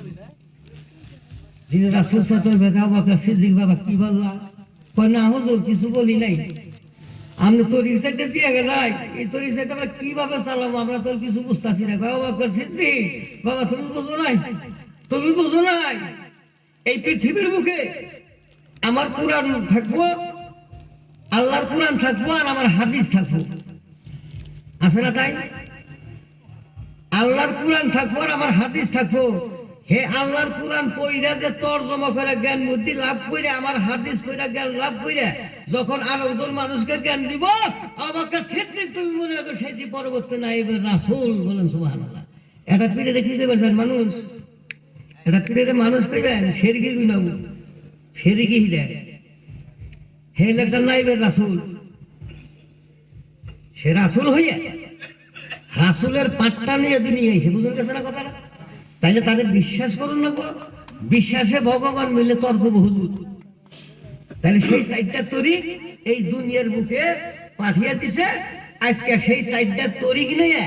যিনি রাসূল সাথে বেকা আবু বকর সিদ্দিক বাবা কি বললা? কয় না হুজুর কিছু বলি নাই, আপনি তরিক 4টা দিয়ে গেলাই, এই তরিক 4টা আমরা কিভাবে চালাবো? আমরা তোর কিছু বুঝতেছি না। আবু বকর সিদ্দিক বাবা তুমি বুঝো নাই, তুমি বুঝো নাই, এই পৃথিবীর বুকে আমার কোরআন থাকবো, আল্লাহর কোরআন থাকবো, আর আমার হাদিস থাকবো। আছে না তাই? আল্লাহর কোরআন থাকবো আর আমার হাদিস থাকবো। হে আল্লাহর কোরআন পইরা যে তর্জমা করে জ্ঞান বুদ্ধি লাভ করে, আমার হাদিস পইরা জ্ঞান লাভ করে যখন আরেকজন মানুষকে জ্ঞান দিব, আমাকে সিদ্দিক তুমি মনে রাখো সেটি পরবর্তী নাইবে রাসূল। বলেন সুবহানাল্লাহ। এটা পীরে কি করবেন মানুষ? এটা পীরে মানুষ কইবেন শেরকি গুনাব, শেরকি হিদায়। হে একটা নাইবে রাসূল, সে রাসূল হইয়া রাসূলের পাট্টা নিয়ে দুনিয়া আইছে। বুঝুন গেছে না কথাটা? তাইলে তাদের বিশ্বাস করুন না গো। বিশ্বাসে ভগবান মিলে তর্ক বহুত। তাহলে সেই সাইডটা তরিক এই দুনিয়ার বুকে পাঠিয়ে দিছে। আজকে সেই সাইডটা তরিক নিয়ে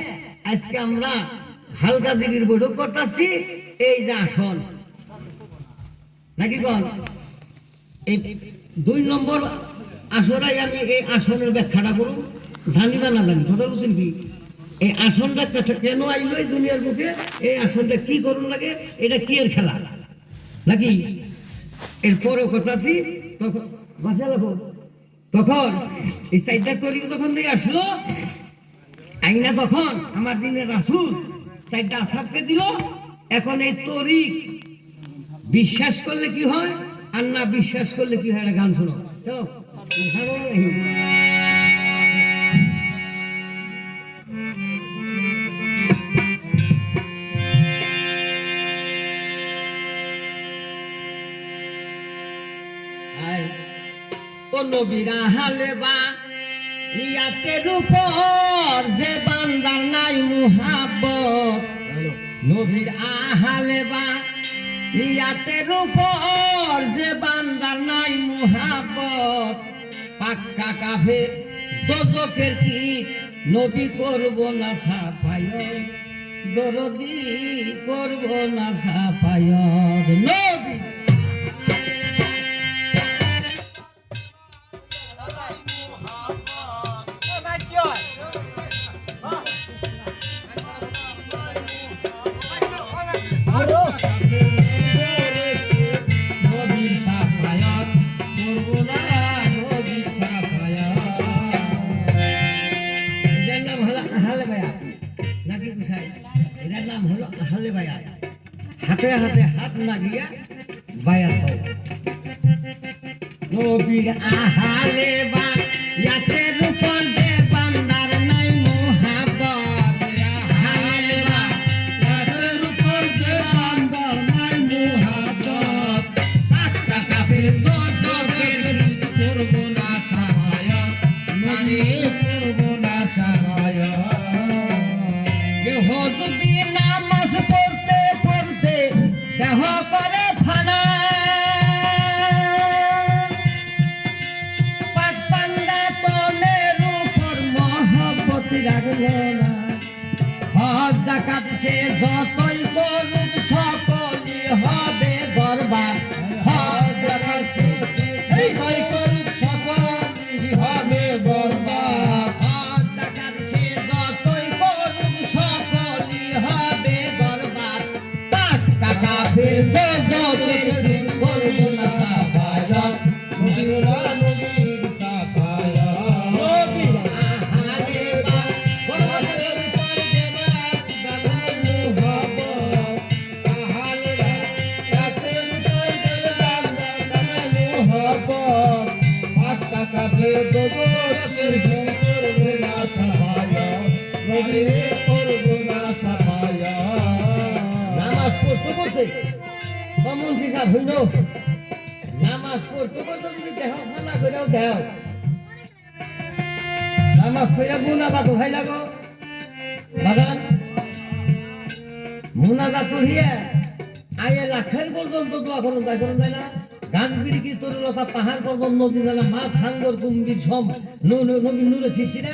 আজকে আমরা হালকা জিগির বৈঠক করতেছি। এই যে আসন নাকি কন, এই 2 নম্বর আসরাই আমি এই আসনের ব্যাখ্যাটা করুন, জানি বা না জানি। কথা বলছেন কি? এই আসনটা কেন আইলো এই দুনিয়ার বুকে? এই আসনটা কি করুন লাগে? এটা কি এর খেলা নাকি? এরপরে কথাছি তখন বাসা লাগো। তখন এই সাইডটা তরিক যখন নিয়ে আসলো আইনা, তখন আমার দিনের রাসূল সাইডটা আসাবকে দিল। এখন এই তরিক বিশ্বাস করলে কি হয় আর না বিশ্বাস করলে কি হয়, একটা গান শোনো। চলো ও নবীরা হালেবা ইয়াতের উপর যে বান্দার নাই মুহাব্বত, নবীর আহালেবা ইয়াতের উপর যে বান্দার নাই মুহাব্বত, পাক্কা কাফের দোজখের কি নবী করব না সাফায়, দরদি করব না সাফায় নবী। হাতে হাতে হাত লাগিয়া বায়াত হয়। নবীর আহালে বা ইয়াতের উপর যে বান্দার নাই মুহাব্বত, আহালে বা ইয়াতের উপর যে বান্দার নাই মুহাব্বত, পাক্কা কাফের দোজখের করব না সাফায়াত, নবী করব না সাফায়াত। কেহ যদি নামাজ পড়তে পড়তে দেহ করে ফানা, পাক পান্ডা তনের উপর মহব্বত রাখলো না, হজ যাকাত সে যতই করুক সকলই হবে বরবাদ, হজ যাকাত সে যতই করুক সকলই হবে বরবাদ, হজ যাকাত সে যতই করুক সকলই হবে বরবাদ, পাক্কা কাফের দোজখের করব না সাফায়াত, নবীর সাফায়াত। নবীর আহালে বা ইয়াতের উপর যে বান্দার নাই মুহাব্বত, আহালে বা ইয়াতের উপর যে বান্দার নাই মুহাব্বত, পাক্কা কাফের দোজখের করব না সাফায়াত, নবী করব না সাফায়াত। নামাজ পড়তে পড়তে কমন শিখা হইল, নামাজ পড়তে পড়তে যদি দেহ ফানা কইরাও দেও, নামাজ পড়া মুনাজাত উঠাই লাগো বাগান, মুনাজাত উঠিয়ে আয়ে লাখের পর্যন্ত দোয়া করুন, তাই করুন যায় না? গাছ বিরিকি তরুলতা পাহাড় পর্বত নদী জানা মাছ হাঙ্গর কুম্ভীর সব নবীর নূরে সৃষ্টি না,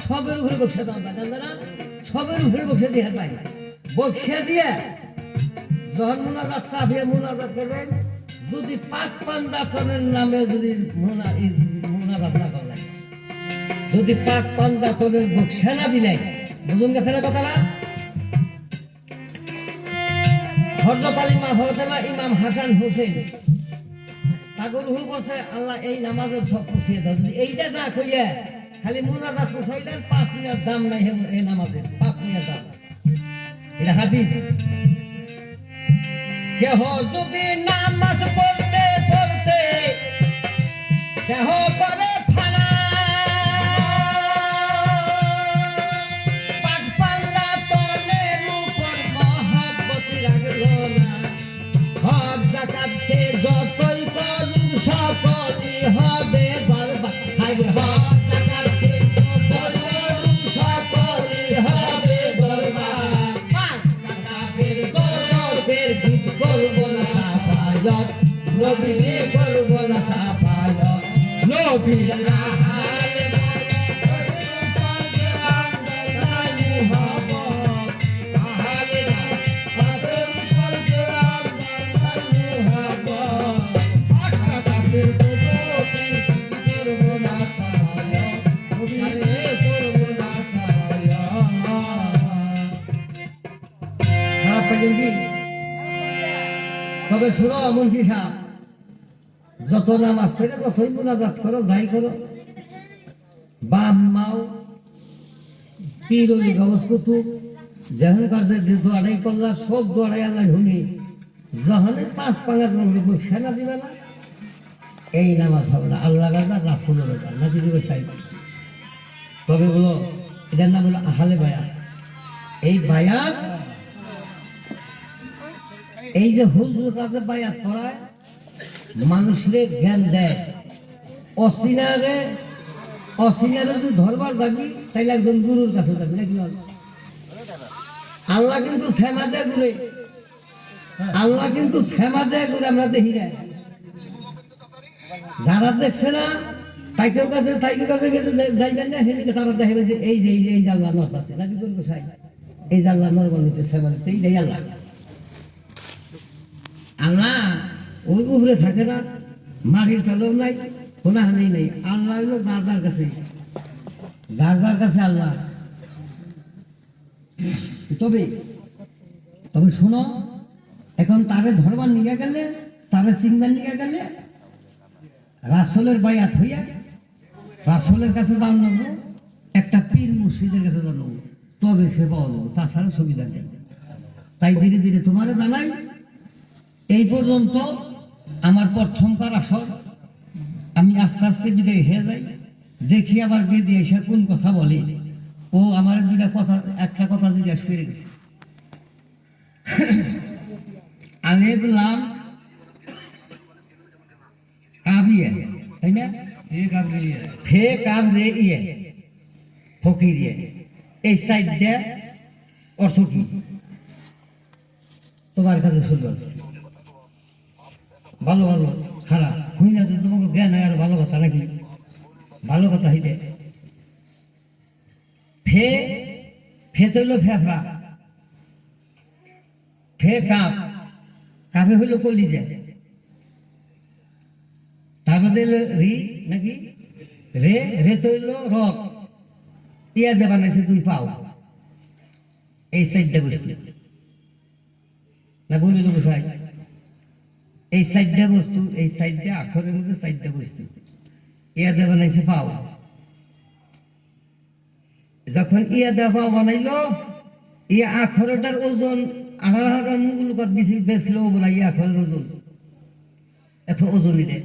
সবের উপরে বক্সা দাও জানেন না? সবের উপরে বক্সা দিয়ে পাই, বক্সা দিয়ে যখন মুনাজাত চাপিয়ে মুনাজাত করবেন, যদি পাক পাঞ্জাতনের নামে যদি মুনাজাত না করলেন, যদি পাক পাঞ্জাতনের বক্সা না দিলেন, বুঝুন গেছে না কথাটা? হযরত আলী মা হযরত ইমাম হাসান হোসেন পাগল হয়ে বসে আল্লাহ এই নামাজের সব পুষিয়ে দাও যদি এইটা না কইয়া খালি মোনাজাত পুষাইলেন 5 মিনিট দাম নাই এই নামাজের 5 মিনিট দাম এটা হাদিস কেহ যদি নামাজ পড়তে পড়তে দেহ করে ফানা পাক পাল্লা তলে মুখর মহব্বত রাখলো না হক যাকাত সে যতই করুক সকলই হবে বরবাদ হায় হক যাকাত সে যতই করুক সকলই হবে বরবাদ পাক যাকাতের গজবের গীত করবো না সাফায়াত নবীরে করবো না সাফায়াত নবীর আহালে তবে শোনো মুন্সি সাহেব যত নামাজ করে যতই মুনাজাত করো যাই করো বাম মাও পীর ওলি গবস কুতুব যেমন কাজে যে দোয়ারাই করলা সব দোয়ারাই আল্লাহ শুনি যখন 5 পাঙ্গা মুখ সেনা দিবে না এই নামাজ হবে না আল্লাহ গাজা রাসুলের গাজা নাকি দিবে চাই তবে বলো এটার নাম হলো আহালে বায়াত এই বায়াত এই যে হুজুর কাছে বায়াত করায় মানুষরে জ্ঞান দেয় অচিনারে যদি ধরবার যাবি তাইলে একজন গুরুর কাছে যাবি নাকি আল্লাহ কিন্তু শ্যামা দেয় ঘুরে আল্লাহ কিন্তু শ্যামা দেয় ঘুরে আমরা দেখি না যারা দেখছে না তাইকেও কাছে গেছে যাইবেন না সেদিকে তারা দেখবে যে এই জানলা নর্থ আছে নাকি করবো সাই এই জানলা নর্মাল নিচে শ্যামা দিতে এইটাই আল্লাহ আল্লাহ ওই উপরে থাকে না মাটির তলেও নাই কোনো হানি নেই আল্লাহ হইল যার কাছে আল্লাহ তবে শোনো এখন তারে ধরবার নিয়ে গেলে তারে চিনবার নিয়ে গেলে রাসূলের বায়াত হইয়া রাসূলের কাছে জানবো একটা পীর মুর্শিদের কাছে জানবো তবে সে পাওয়া যাবো তাছাড়া সুবিধা নেই তাই ধীরে ধীরে তোমারে জানাই এই পর্যন্ত আমার প্রথমকার আসর আমি আস্তে আস্তে বিদায় হয়ে যাই দেখি আবার বেদি এসে কোন কথা বলে ও আমার একটা কথা জিজ্ঞাসা করে গেছে আলেফ লাম কাবিয়া তাই না ফে কাব রে ইয়ে ফকির ইয়ে এই সাইডটা অর্থ কি তোমার কাছে শুনতে পাচ্ছি ভালো খারাপ হই না যদি তোমাকে জ্ঞান হয় আর ভালো কথা নাকি ভালো কথা হইলে ফে হইল ফেফড়া ফে কাপে হইল কলিজা তারপরে রি নাকি রে তৈল রক পেঁয়াজে বানাইছে 2 পাও এই সাইডটা বস্তু না বলিল বুঝাই এই সাইডটা বস্তু এই সাইডটা আখরের মধ্যে সাইডটা বস্তু ইয়াদে বানাইছে পাও যখন ইয়াদে পাও বানাইলো ইয়া আখরটার ওজন 18,000 মুগুল কত বেশি বেশছিল বলা ইয়া আখরের ওজন এত ওজনই রে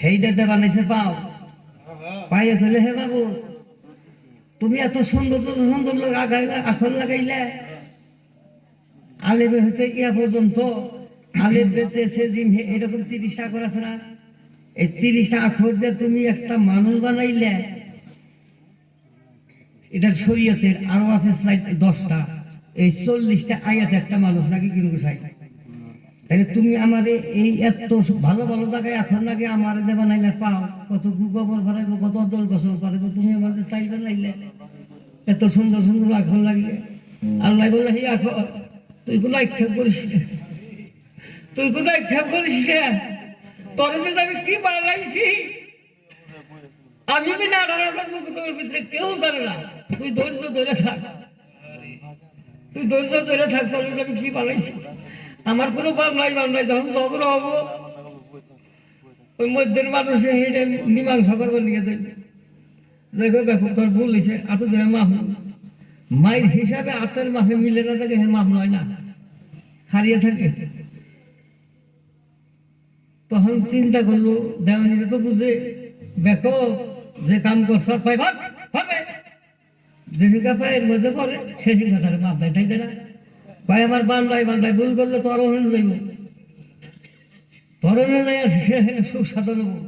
হেইটাতে বানাইছে পাও পায়ে কইলে হে বাবু তুমি এত সুন্দর আখর লাগাইলে আলেবে হইতে ইয়া পর্যন্ত আলেব বেতেছে জিম এরকম 30টা আখর আছে না এই 30টা আখর দিয়ে তুমি একটা মানুষ বানাইলে এটা শরীয়তের আরো আছে 10টা এই 40টা আয়াত একটা মানুষ নাকি কিনবো চাই তাহলে তুমি আমারে এই এত ভালো জায়গায় এখন নাকি আমার যে বানাইলে পাও কত গোবর ভরাইবো কত দল বছর পারবো তুমি আমাদের তাই বানাইলে এত সুন্দর আখর লাগলে আল্লাহ বললে হে আখর তুই কোনো আক্ষেপ করিস না তোর আমি কি বানাইছি আমি বিনা 18,000 মুখ তোর ভিতরে কেউ জানে না তুই ধৈর্য ধরে থাক তোর আমি কি বানাইছি আমার কোনো বান নাই যখন ঝগড়া হবো ওই মধ্যের মানুষে হেঁটে মীমাংসা করবার নিয়ে যাই দেখো দেখো তোর ভুল হয়েছে এত দিনে মাফ মায়ের হিসাবে আতের মাফে মিলে না থাকে হে মাফ নয় না হারিয়ে থাকে। তখন চিন্তা করলো দেওয়ানিটা তো বুঝে দেখো যে কাম করছে পাই ভাগ হবে যে শিক্ষা পায় এর মধ্যে পড়ে সে শিক্ষা তার মাপ দেয় তাই না কয় আমার বান্দায় বান্দায় ভুল করলে তোর ওখানে যাইব তরণে যাই সে সুখ সাধন হবো।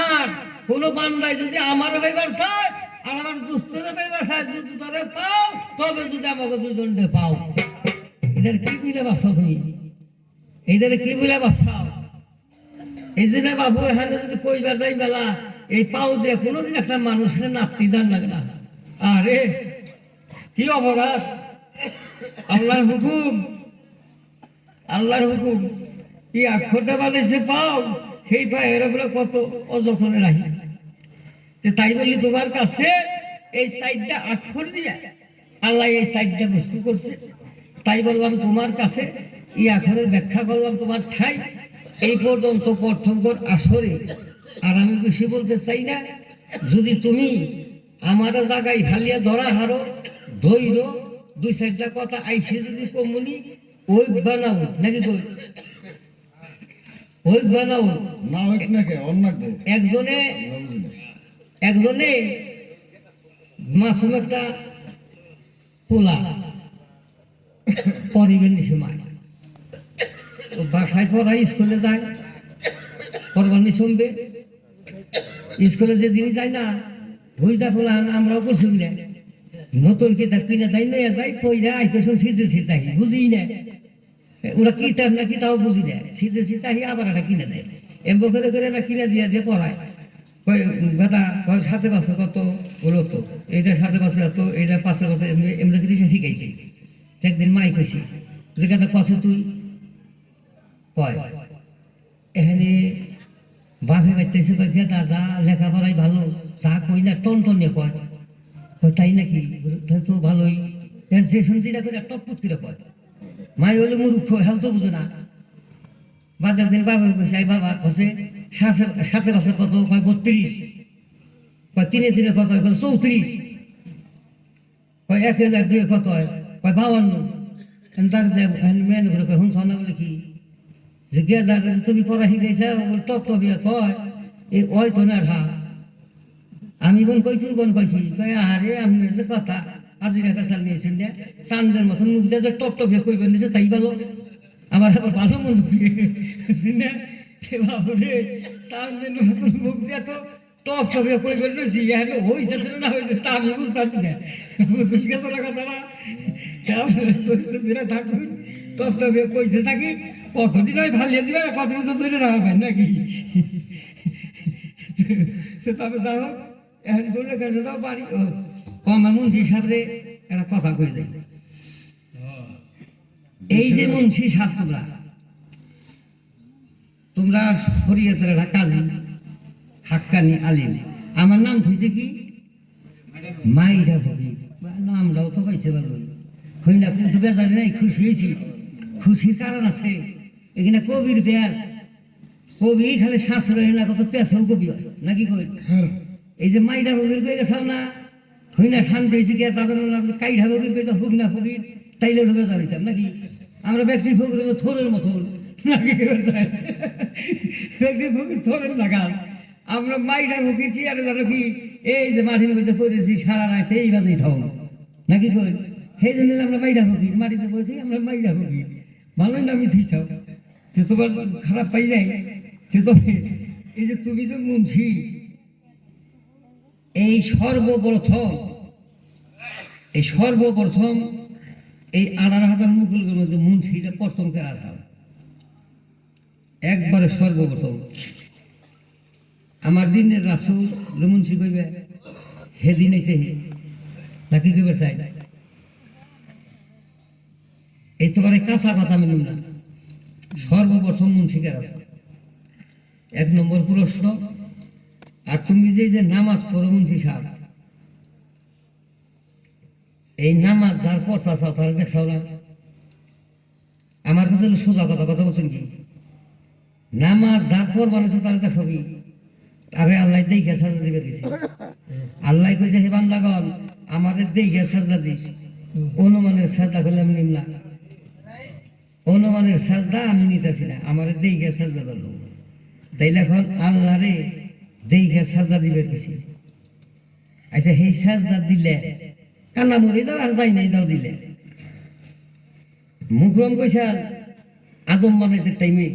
আর কোনো বান্দায় যদি আমার পাইবার চায় আর আমার দুস্থরে পাইবার চায় যদি তোরে পাও তবে যদি আমাকে দুজনকে পাও এটার কি বুঝলে ভাবছাও তুমি এইটারে কি বুঝলে ভাবছাও এই জন্য বাবু এখানে যদি কইবার যাই মেলা এই পাও দিয়ে কোনোদিন একটা মানুষের নাতি দান লাগে না। আরে কি অপরাধ আল্লাহর হুকুম আল্লাহর হুকুম কি আক্ষরটা বানাইছে পাও সেই পায়ের উপরে কত অযত্নে রাখি তাই বলি তোমার কাছে এই সাইডটা আক্ষর দিয়া আল্লাহ এই সাইডটা বস্তু করছে তাই বললাম তোমার কাছে এই আক্ষরের ব্যাখ্যা করলাম তোমার ঠাই এই পর্যন্ত প্রথমকর আসরে। আর আমি বেশি বলতে চাই না যদি তুমি আমার জায়গায় ভালিয়া ধরা হারো ধৈর্য দুই চারটা কথা আইসে যদি কমুনি ওই বানাও নাকি কই ওই বানাও না হোক নাকি অন্য একজনে একজনে মাসুম একটা পোলা পরিবেন নিছে মায় বাসায় পড়া স্কুলে যায় পরবার নিচমবে স্কুলে যেদিনই যায় না বইটা পোলা আমরাও করছি না নতুন কিতাব কিনে তাই নিয়ে যাই পইরা আইতে শুন সিজে সিটাহি বুঝি না ওরা কিতাব না কিতাব বুঝি না সিজে সিটাহি আবার একটা কিনে দেয় এমন করে করে এরা কিনে দিয়ে দিয়ে পড়ায় কয় বেটা কয় সাথে পাশে কত বলো তো এইটা সাথে পাশে এত এইটা পাশে পাশে এমনি করে শিখাইছে একদিন মাই কইছি যে কথা কছে তুই কয় এখানে বাঘে বাইতেছে কয় গেদা যা লেখাপড়াই ভালো যা কই না টন টন নিয়ে কয় তাই নাকি তো ভালোই এর যে শুনছিটা করে টপপুট করে কয় মাই হলে মূর্খ হ্যাঁ তো বুঝে না বাজার দিন বাবা কইছে আই বাবা কছে সাথে পাশে কত কয় 32 কয় তিনে তিনে কত হয় 34 কয় 1002 কত হয় কয় 52 তার মেন করে কয় শুনছ না বলে কি যে গেদার তুমি পড়া শিখাইছা টপ টপিয়া কয় এই ওই তো না ঢা আমি বোন কই কি বোন কই কি কয় আরে আমি যে কথা আজিরা কাছাল নিয়েছেন না চান্দের মতন মুখ দিয়ে যে টপ টপিয়া কইবেন নিছে তাই ভালো আমার আবার ভালো মন্দ শুনে বাবুরে চান্দের মতন মুখ দিয়ে তো টপ টপিয়া কইবেন নিছি এখানে হইতেছে না হইতেছে তা আমি বুঝতেছি না বুঝুন গেছে না কথাটা যেটা থাকুন টপ টপিয়া কইতে থাকি কতদিন হয় ভালিয়ে দিবে কতদিন তো তৈরি রাখবেন নাকি তবে যাও এখন বলে গেছে দাও বাড়ি আমার মুন্সি সাহেবরে একটা কথা কই যাই এই যে মুন্সি সাহেব তোমরা শরীয়তের একটা কাজী হাক্কানি আলিম আমার নাম থইছে কি মাইরা ভগি নামটাও তো পাইছে ভালো হই না কিন্তু বেজারে নাই খুশি হয়েছি খুশির কারণ আছে এখানে কবির পেঁয়াজ কবি খালি শ্বাস রয়ে না কত পেঁচাও কবি হয় নাকি কই এই যে মাইডা ফকির কই গেছাম না হই না শান্তি হয়েছে কে তাদের কাইডা ফকির কই তো হুক না ফকির তাইলে ঢুকে জানিতাম নাকি আমরা ব্যক্তি ফকির থোরের মতন নাকি ব্যক্তি ফকির থোরের লাগাল আমরা মাইডা ফকির কি আর জানো কি এই যে মাটির মধ্যে পড়েছি সারা রাতে এই বাজেই থাও নাকি কই সেই জন্য আমরা মাইডা ফকির মাটিতে পড়েছি আমরা মাইডা ফকির ভালোই নামি থইছাও যে তোমার খারাপ পাই নাই যে তবে এই যে তুমি যে মুন্সি এই সর্বপ্রথম এই 18,000 মুকুলের মধ্যে মুন্সিটা প্রথম কেরা আছে একবারে সর্বপ্রথম আমার দিনের রাসূল মুন্সি কইবে হেদিন এসে নাকি কইবে চাই এই তোমার কাঁচা কথা মিলুন না সর্বপ্রথম মুন্সিকের আছে 1 নম্বর প্রশ্ন। আর তুমি যে নামাজ পড়ো মুন্সি সাহেব এই নামাজ যার পড়তা চাও তারা দেখছাও না আমার কাছে সোজা কথা কথা বলছেন কি নামাজ যার পর বানাইছে তার দেখছো কি আরে আল্লাহ দেখে সাজা দিবে কিছু আল্লাহ কইছে হে বান্দাগণ আমাদের দেখে সাজা দিস অনুমানের সাজা করলে আমি নিম না অনুমানের সাজদা আমি নিতেছি না আমাদের দেখে সাজদা দিল তাইলে এখন আল্লাহ রে দেখে সাজদা দিবে কিছু আচ্ছা সেই সাজদা দিলে কান্না মরি দাও আর যাই নাই দাও দিলে মুখরম কইসাল আদম বানাইতে টাইমে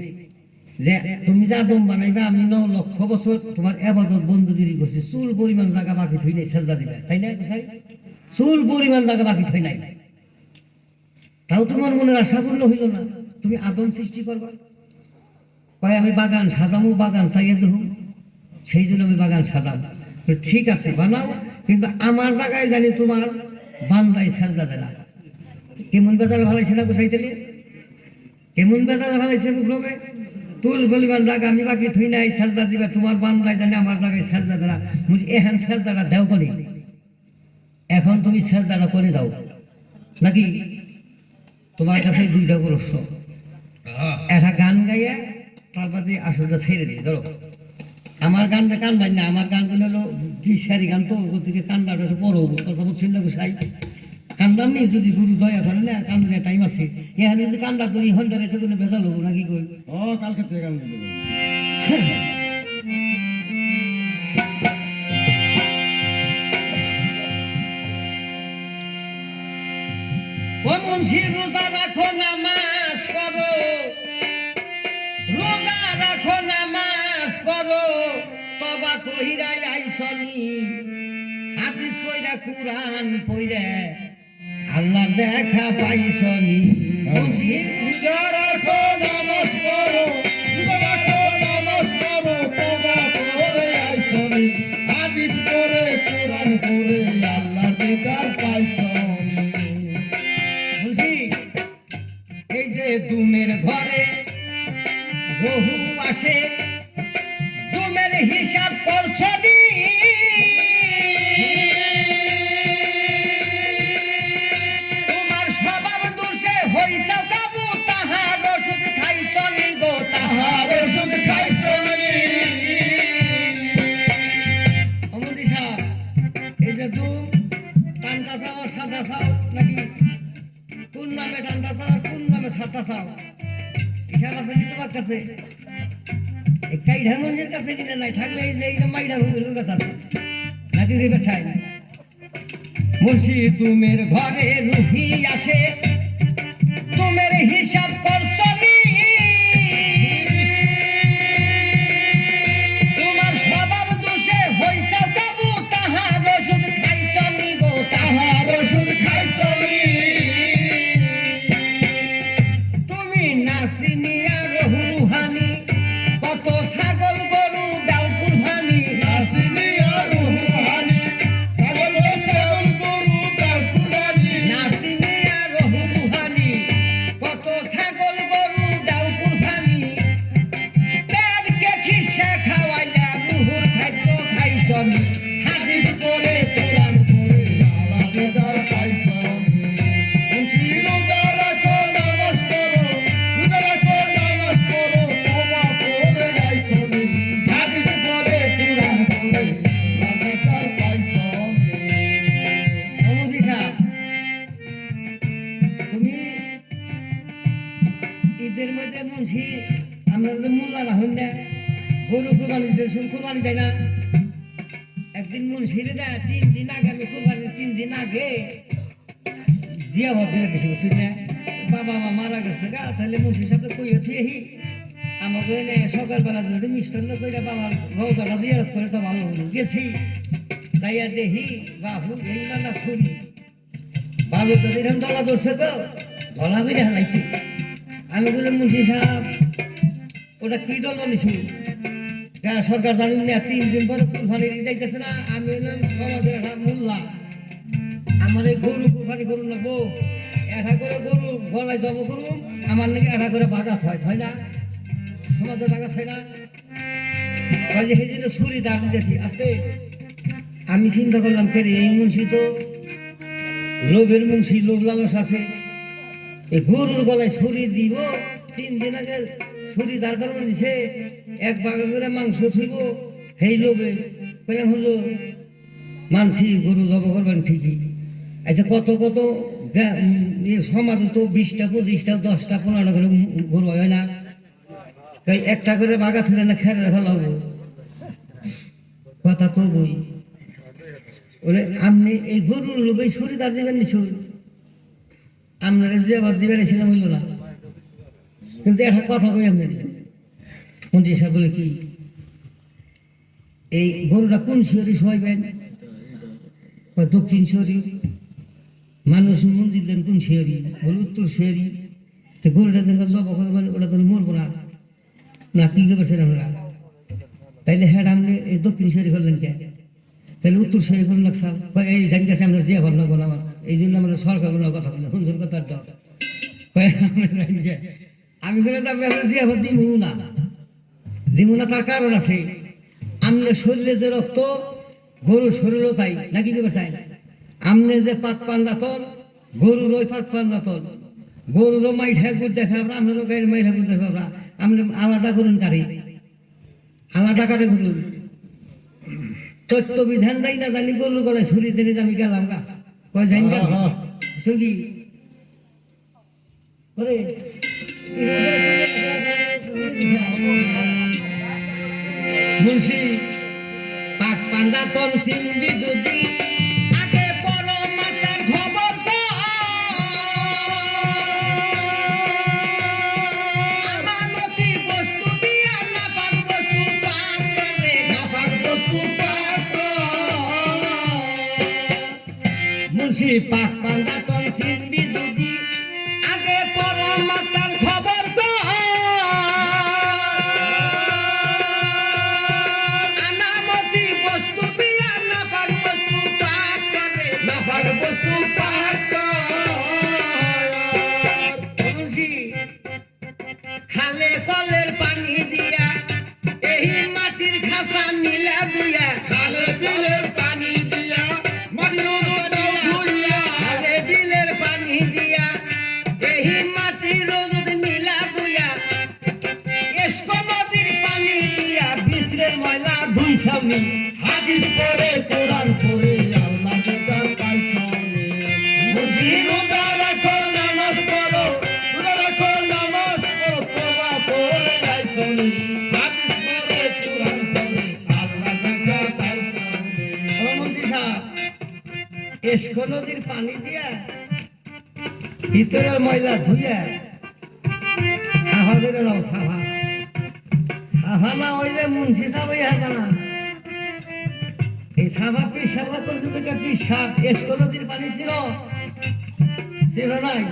যে তুমি যে আদম বানাইবা আমি 9 লক্ষ বছর তোমার আবাদত বন্দুগিরি করছি চুল পরিমাণ জায়গা বাকি থই নাই সাজদা দিবা তাই না ভাই চুল পরিমাণ জায়গা বাকি থই নাই তাও তোমার মনের আশা পূর্ণ হইল না তুমি আদম সৃষ্টি করবা কয় আমি বাগান সাজামু বাগান চাইয়া দেবো সেই জন্য আমি বাগান সাজাম ঠিক আছে বানাও কিন্তু আমার জায়গায় জানি তোমার বান্দাই সাজদা দেয় না কেমন বেজারে ভালাইছে না গোসাইতে কেমন বেজারে ভালাইছে মুখরমে তুল বলিবার জায়গা আমি বাকি থই নাই সাজদা দিবা তোমার বান্দায় জানি আমার জায়গায় সাজদা দেয় না মুঝে এখন সাজদাটা দেও বলি এখন তুমি সাজদাটা করে দাও নাকি তোমার কাছে দুইটা প্রশ্ন একটা গান গাইয়া তারপরে আসলটা ছেড়ে দিই ধরো আমার গানটা কান বাই না আমার গান হলো বিশারি গান তো ওদিকে কান্দাটা একটু বড় কথা বলছিল না গোসাই কান্দাম নেই যদি গুরু দয়া করে না কান্দার টাইম আছে এখানে যদি কান্দা তো এই হন্ডারে তো কোনো ভেজাল হবো নাকি কই ও কালকে থেকে গান দিবি ও মুন্সি রোজা রাখো নামাজ পড়ো রোজা রাখো নামাজ পড়ো তবা কহিরাই আইসনি হাদিস পড়া কুরআন পড়া আল্লাহর দেখা পাইছনি মুন্সি রোজা রাখো নামাজ পড়ো রোজা রাখো নামাজ পড়ো তোবা পড়ে আইসনি হাদিস পড়ে কোরআন পড়ে আল্লাহর দিদার পাইছনি মুন্সি এই যে দুমের ঘরে বহু আসে দুমের হিসাব করছনি তোমার স্বভাব দোষে হইছা কাবু তাহার ওষুধ খাইছনি গো তাহার আর ওষুধ খাইছনি অমন্ত্রী সাহেব এই যে দুম টান্ডা চাও সাদা চাও নাকি কোন নামে টান্ডা চাও আর কোন নামে সাদা চাও হিসাব আছে কি তোমার কাছে এই কাইঢা মঞ্জের কাছে কিনে নাই থাকলে এই যে এই মাইডা ভঙ্গের কাছে আছে নাকি দিবে চাই মুন্সি তুমের ঘরে রুহি আসে তুমের হিসাব করছনি তোমার স্বভাব দোষে হইছা কাবু তাহার ওষুধ খাইছনি গো তাহার আর ওষুধ খাইছনি তুমি নাসিনিয়া রহুহানি কত ছাগল গরু দাও কুরবানি নাসিনি আর রুহানি ছাগল ছাগল গরু তার কুরবানি নাসিনিয়া রহুহানি কত ছাগল গরু দাও কুরবানি পেটকে খিসা খাওয়াইলা মুহুর খাদ্য খাইছনি হাদিস পড়ে কোরআন পড়ে আল্লাহর দিদার পাইছনি মুন্সি রোজা রাখো নামাজ পড়ো রোজা রাখো নামাজ পড়ো তোবা পড়ে আইছনি হাদিস পড়ে কোরআন পড়ে আল্লাহর দিদার পাইছনি অমুজি সাহেব তুমি ঈদের মধ্যে মুন্সি আমরা যে মোল্লারা হই না গরু কোরবানি দিতে শুন কোরবানি দেয় না একদিন মুন্সিরে না 3 দিন আগে আমি কোরবানির 3 দিন আগে জিয়াবত দিলে কিছু বুঝছি না বাবা মা মারা গেছে গা তাহলে মুন্সি সাহেব কই থিয়েহি আমাকে এনে সকালবেলা যদি মিষ্টান্ন কইরা বাবার রওজাটা জিয়ারত করে তো ভালো হলো গেছি যাইয়া দেখি বাহু এই না শুনি বালু তো এরকম ডলা ধরছে তো ডলা করে হালাইছি আমি বললাম মুন্সি সাহেব ওটা কি ডল বানিয়েছি সরকার জানেন না 3 দিন পরে কুরবানি যাইতেছে না আমি হলাম সমাজের একটা মোল্লা আমার এই গরু কুরবানি করুন না গো এটা করে গরু গলায় জমা করুন আমার নাকি এটা করে বাগা হয় না সমাজের বাগা হয় না কাজে সেই জন্য ছুরি দাঁড় দিতেছি আছে আমি চিন্তা করলাম কে রে, এই মুন্সি তো লোভের মুন্সি লোভ লালস আছে এই গরুর গলায় ছুরি দিব 3 দিন আগে ছুরি দাঁড় করবে দিছে এক বাগা করে মাংস থইব সেই লোভে কইলাম হুজুর মানছি গরু জব করবেন ঠিকই আচ্ছা কত কত সমাজে তো 20টা 25টা 10টা 15টা করে গরু হয় না তাই একটা করে বাগা ছিল না খেরে ফেলাবো কথা তো বই ওরে আপনি এই গরুর লোভে ছুরি দাঁড় দিবেন নিছুর আপনারা যে আবার দিবেন ছিলাম হইল না কিন্তু একটা কথা কই আপনি মন্ত্রী সাহেব বলে কি এই গরুটা কোন শিহরি শোয়াইবেন দক্ষিণ শিহরি মানুষ মন্দির দেন কোন শিহরি বলে উত্তর শিহরি তো গরুটা যেন জব করবেন ওটা তো মরবো না না কি করছেন আমরা তাইলে হ্যাঁ আপনি এই দক্ষিণ শিহরি করলেন কে তাহলে উত্তর শিহরি করলেন না স্যার এই জানি কাছে আমরা যে ভাবনা করলাম আমার এই জন্য আমরা সরকার কোনো কথা বলি শুনছেন কথার ডর আমি করে তো আমরা জিয়াফত দিব না তার কারণ আছে আমনে শরীরে যে রক্ত গরুর শরীরও তাই নাকি কি চাই আমনে যে পাত পান দাতন গরুর ওই পাত পান দাতন গরুরও মাই ঠাকুর দেখা আমরা আপনারও গাড়ির মাই ঠাকুর দেখা আমরা আপনি আলাদা করুন কারি আলাদা করে করুন তত্ত্ব বিধান যাই না জানি গরুর গলায় ছুরি দিলে আমি গেলাম গা কয় যাই গেল সঙ্গী ওরে মুন্সি পাক পাঞ্জাতন সিংবি যদি আগে বড় মাতার খবর তো আমানতি বস্তু দিয়া না পাক বস্তু পাক করে না পাক বস্তু পাক মুন্সি পাক পাঞ্জাতন সিংবি যদি আগে বড় মাতার খবর তো খালে কলের পানি দিয়া এই মাটির খাসা নীলা দুয়া খালে বিলের পানি দিয়া মাটির রোদে ধুইয়া খালে বিলের পানি দিয়া এই মাটির রোদ নীলা দুয়া এসকো নদীর পানি দিয়া ভিতরের ময়লা ধুইছামি হাদিস পড়ে কোরআন পড়ে আল্লাহ দিদার পাইছামি বুঝি রোজা রাখো নামাজ পড়ো রোজা রাখো নামাজ পড়ো তওবা পড়ে আইছনি হাদিস পড়ে কোরআন পড়ে আল্লাহ দেখা পাইছনি ও মুন্সি সাহেব এসকো নদীর পানি দিয়া ভিতরের ময়লা ধুইয়া সাফা করে নাও সাফা সাফা না হইলে মুন্সি সাহেব হারবে না এই সাফা পিসাব করছে থেকে পিসাব এসকো নদীর পানি ছিল ছিল নাই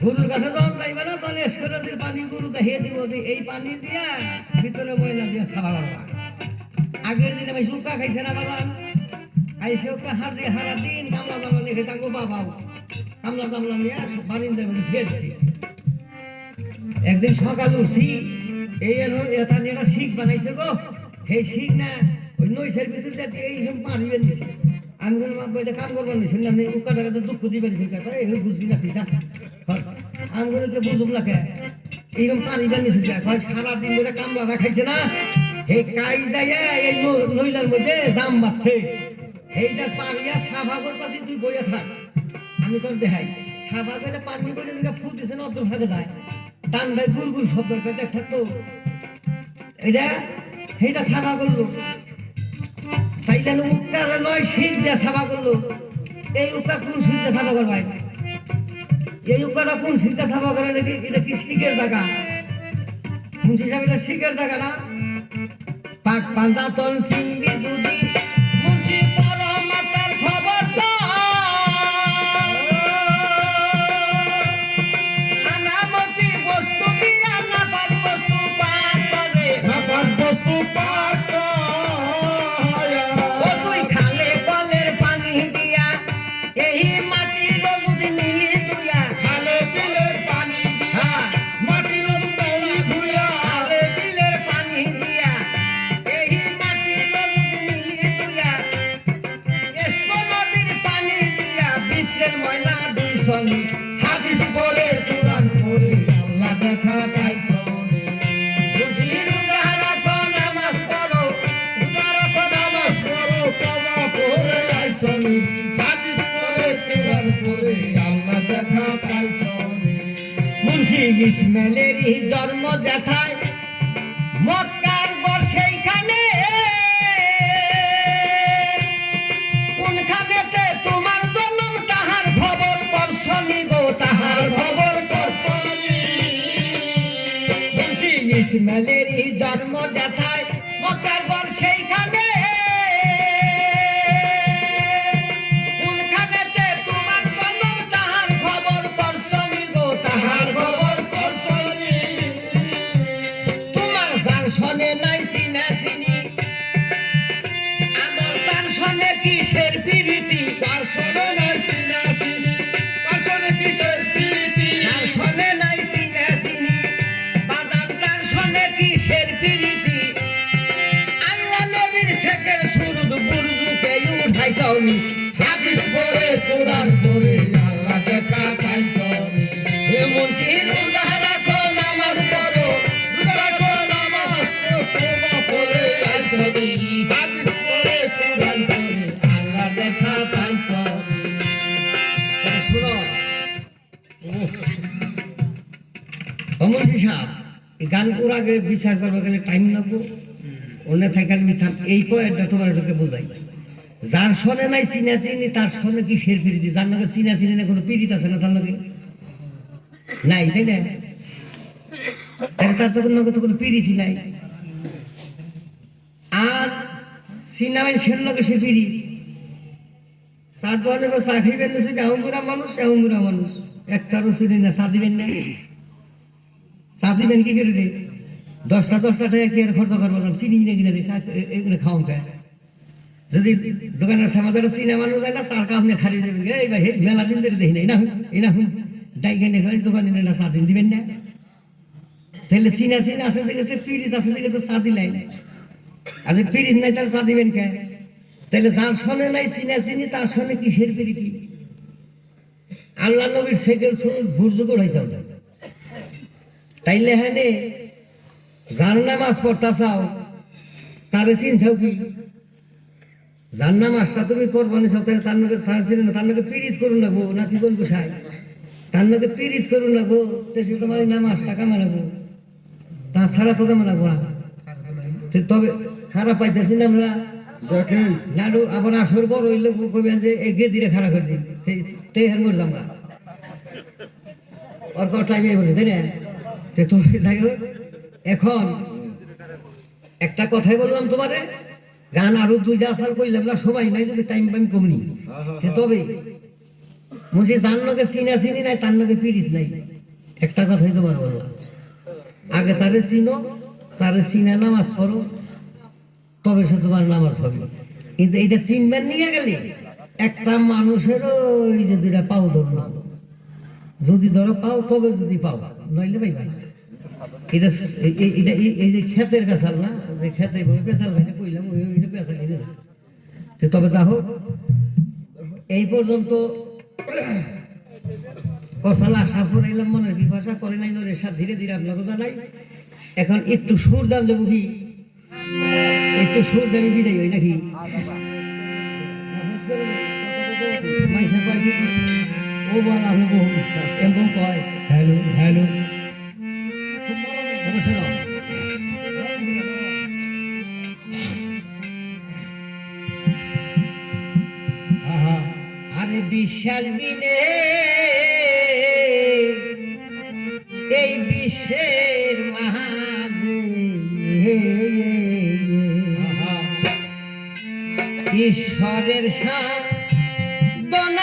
গরুর কাছে যখন যাইবে না তখন এসকো নদীর পানি গরু দেখিয়ে দিব যে এই পানি দিয়া ভিতরে ময়লা দিয়ে সাফা করবা আগের দিন আমি শুকা খাইছে না বাবা আইসে ওকে হাজে হারা দিন কামলা জামলা লিখে থাকবো বাবাও কামলা জামলা নিয়ে বারিন্দার মধ্যে ছেড়ে দিছি একদিন সকাল উঠছি এই এটা নিয়ে একটা শিখ বানাইছে গো সেই শিখ না ওই নৈশের ভিতর যাতে এইরকম পানি বেরিয়েছে আমি কোনো মা এটা কাম করবার নিছি না উকা টাকাতে দুঃখ দিবেন এই বুঝবি না ফিসা আমি কোনো কে বুঝুক না কে এইরকম পানি বেরিয়েছে সারাদিন ধরে কামলা রাখাইছে না এই কাই যায় এই নইলার মধ্যে জাম বাচ্ছে এইটার পানিয়া সাফা করতেছি তুই বইয়া থাক আমি তোর দেখাই সাফা করে পানি বলে দিকে ফুল দিছে না অত ভাগে যায় টান ভাই গুল গুল শব্দ করে দেখছ তো এটা সেইটা সাফা করলো তাই যেন উকার নয় শীত দিয়ে সাফা করলো এই উকা কোন শীত দিয়ে সাফা করবাই এই উকাটা কোন শীত দিয়ে সাফা করে নাকি এটা কি শিখের জায়গা মুন্সি সাহেব এটা শিখের জায়গা না পাক পাঞ্জাতন সিংবি যদি মুন্সি বড় মাতার খবর তো আনামতি বস্তু দিয়া না পাক বস্তু পাক করে না পাক বস্তু পাক ও তুই খালে কলের পানি দিয়া এই মাটির রোদ নীলি তুইয়া খালে বিলের পানি দিয়া মাটির রোদে ধুইয়া খালে বিলের পানি দিয়া এই মাটির রোদ নীলি ইসমাইলেরই জন্ম যেথায় মক্কার গড় সেইখানে, কোনখানেতে তোমার জন্ম তাহার খবর করছনি গো, তাহার খবর করছনি। বলছি ইসমাইলেরই জন্ম যেথায় মক্কার গড় সেইখানে, কোনখানেতে তোমার জন্ম তাহার খবর করছনি গো, তাহার খবর করছনি। তোমার যার সনে নাই চিনা চিনি, আমার তার সনে কিসের প্রীতি, তার সনে নাই চিনা চিনি, তার সনে কিসের প্রীতি। তার সনে নাই চিনা চিনি, বাজার তার সনে কিসের প্রীতি। আল্লাহ নবীর শেখের সুরুদ বুরজুকে উঠাইছনি, হাদিস পড়ে কোরআন পড়ে আল্লাহ দেখা পাইছনি। হে মুন্সি রোজা রাখো নামাজ পড়ো, রোজা রাখো নামাজ পড়ো, তওবা পড়ে আইছনি। হাদিস পড়ে কোরআন পড়ে আল্লাহ দেখা পাইছনি। তবে শুনো অমরজি সাহেব, এই গান ওর আগে বিচার করবে গেলে টাইম লাগবো, অন্য থাকার বিচার এই পয়েন্টটা তোমার ঢুকে বোঝাই। যার সনে নাই চিনা চিনি, তার সনে কি শের ফিরিতি, যার নাকি চিনা চিনি না কোনো পীড়িত আছে না, তার নাকি নাই, তাই না? তাহলে তার তখন নাকি তো কোনো পীড়িতি নাই। আর চিনা মানে সের নাকি সে পিড়ি, চার দোকানে তো চা খাইবেন না, সেটা এমরা মানুষ, এমরা মানুষ একটারও চিনি না, চা দিবেন না, চা দিবেন কি করে রে? 10টা টাকা কি আর খরচ করবো, চিনি কিনে কিনে দিই, এগুলো খাওয়ান খায়। যদি দোকানের সামাদার চিনা মানুষ যায় না, চার কাপ নিয়ে খালি দেবেন, এই ভাই মেলা দিন ধরে দেখি না, এই না হুন ডাইকে নিয়ে দোকানে না চা দিন দিবেন না। তাহলে চিনা চিনা আসে দেখেছে, পিরিত আসে দেখেছে, চা দিলাই না। আর যে পিরিত নাই তার চা দিবেন কে? তাহলে যার সনে নাই চিনা চিনি, তার সনে কিসের পিরিতি? আল্লাহ নবীর শেখের বুর্জুক উঠাইছে। তাইলে হ্যাঁ যার নামাজ পড়তা চাও তারে চিনছাও কি? যার নামাজটা তুমি করবো নিছাও, তাহলে তার নাকি তার চিনে না, তার নাকি পিরিত করুন লাগবো নাকি কোন গোসাই, তার নাকি পিরিত করুন লাগবো, সে তোমার এই নামাজটা কামা লাগবো, তাছাড়া তো কামা লাগবো না। তবে খারাপ পাইতেছি না আমরা দেখে নাড়ু, আবার আসর বড় হইলে কইবেন যে এই গেজিরে খারাপ করে দিন, তেহার মোর জামা ওর কত টাইমে বলছে, তাই না? তো যাই হোক, এখন একটা কথাই বললাম তোমারে, গান আরো 2টা আসার কইলাম না, সময় নাই যদি টাইম পাইম কমনি। তবে মুঝে যার লোকে চিনা চিনি নাই, তার লোকে পিরিত নাই, একটা কথাই তোমার বললাম। আগে তারে চিনো, তারে চিনা নামাজ পড়ো, তবে সে তোমার নামাজ হবে। কিন্তু এটা চিনবেন নিয়ে গেলে একটা মানুষের ওই যে 2টা পাও ধরো, যদি ধরো পাও তবে যদি পাও, নইলে পাইবা না। এটা এটা এই যে ক্ষেতের পেশাল না, যে খেতে পেশাল ভাইটা কইলাম, ওইটা পেশাল কিনে না। তবে যা হোক, এই পর্যন্ত কসালা আশা করাইলাম, মনের বিভাষা করে নাই নরে সাথে ধীরে ধীরে আপনাকে জানাই। এখন একটু সুর দাম দেবো কি, একটু সুর দামে বিদায় হই নাকি? ও বল আপনি বহু এরকম কয়, হ্যালো হ্যালো আরে বিশাল মিলে এই বিশ্বের মাঝে ঈশ্বরের সাধনায়া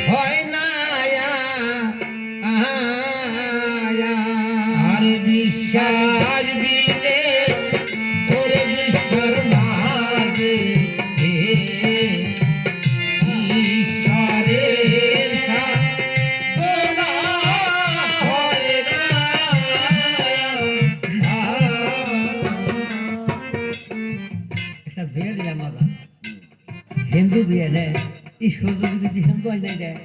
হয় না আর বিশ্বাস বিনে ওরে বিশ্বর মাঝে ঈশ্বরের সাধনা হয় না। একটা দিয়ে দিলাম মজা, হিন্দু দিয়ে নেয়, ঈশ্বর যদি কিছু হিন্দু হয় নাই দেয়,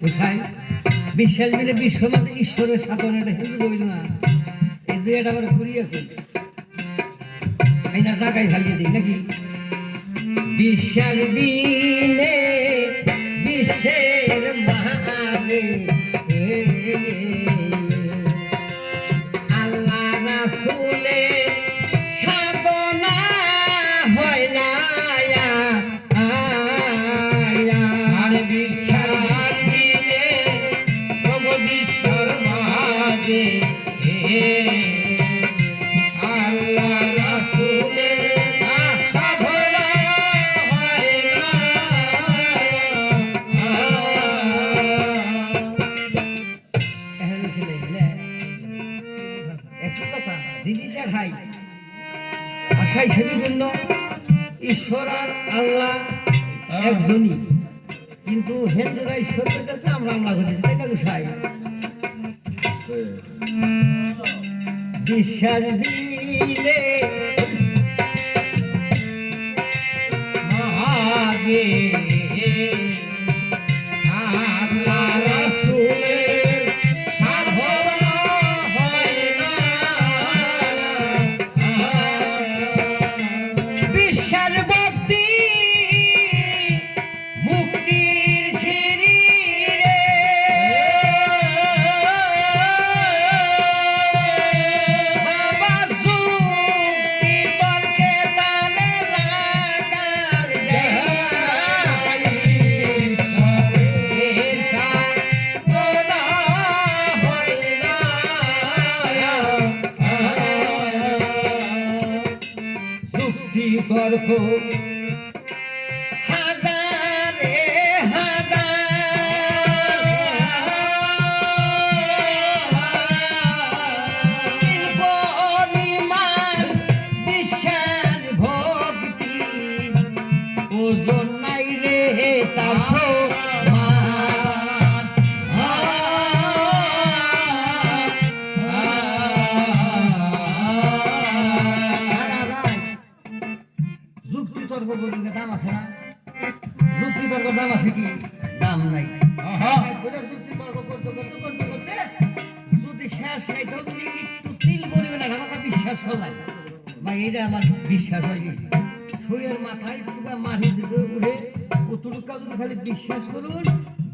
বুঝাই বিশ্বাস মিলে বিশ্ব মাঝে ঈশ্বরের সাধন, এটা হিন্দু বইল না, এই দুই এটা আবার ঘুরিয়ে করি আইনা জাগাই ফালিয়ে দিই নাকি? বিশ্বাস বিনে বিশ্বের মাঝে রাসূলে সাধনা হয় না আর বিশ্বাস দিলে প্রভু বিশ্বর মাঝে আল্লাহ রাসূলের সাধনা হয় না। এখন ছিল একই কথা জিনিস আর হাই আশা হিসেবে বিভিন্ন ঈশ্বর আর আল্লাহ একজনই, কিন্তু হিন্দুরা ঈশ্বর করতেছে, আমরা আল্লাহ করতেছি, তাই না গোসাই? বিশ্বাস দিলে মাঝে আল্লাহ রাসূলের সাধনা হয় না। বিশ্বাস ভক্তি মুক্তির সিঁড়ি রে বাবা যুক্তি তর্কে তালে লাগাল ঈশ্বরের সাধনা হয় না। যুক্তি তর্ক হাজারে হাজার পরিমাণ বিশ্বাস ভক্তি ওজন নাই রে তার সমান। যুক্তি তর্ক করিন দাম আছে না? যুক্তি তর্ক দাম আছে কি? দাম নাই। যুক্তি তর্ক করতে করতে করতে করতে যদি শেষ সেইটাও যদি একটু তিল পরিমাণে ঢাকা বিশ্বাস হয় বা এটা আমার বিশ্বাস হয় কি শরীরের মাথায় টুকা মাটি দিতে উঠে অতটুকা যদি খালি বিশ্বাস করুন,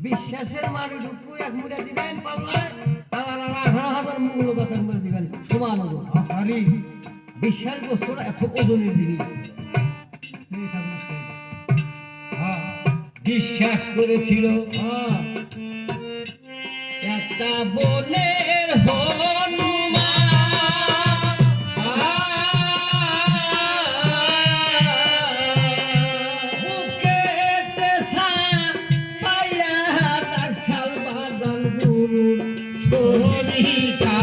বিশ্বাসের মাটি ঢুকু এক মুড়া দিবেন পাল্লায়, তাহলে 18,000 মূল্য কথা করে দিবেন সমান ওজন। আহারি বিশ্বাস বস্তুটা এত ওজনের জিনিস। বিশ্বাস করেছিল একটা বনের হনুমান বুকেতে পাইয়া রাখাল বাজান গুরু সরিতা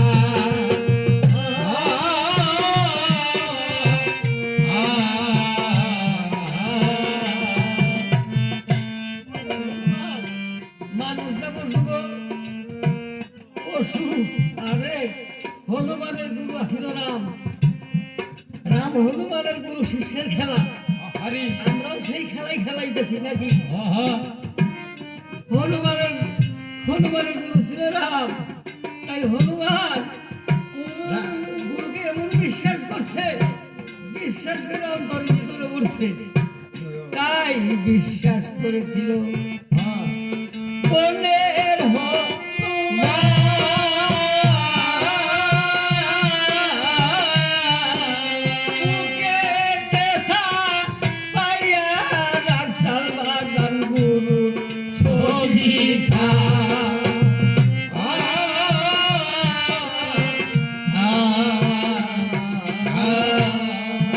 মানুষরা পশু আরে হনুমানের গুরু আসিল রাম, রাম হনুমানের গুরু শিষ্যের খেলা, আহারি আমরাও সেই খেলাই খেলাইতেছি নাকি? হনুমানের হনুমানের গুরু ছিল রাম, তাই হনুমান গুরুকে এমন বিশ্বাস করছে, বিশ্বাস করে অন্তরের ভিতরে উঠছে, তাই বিশ্বাস করেছিল বনের বুকেতে পাইয়া রাখাল বাজান গুরু সরিতা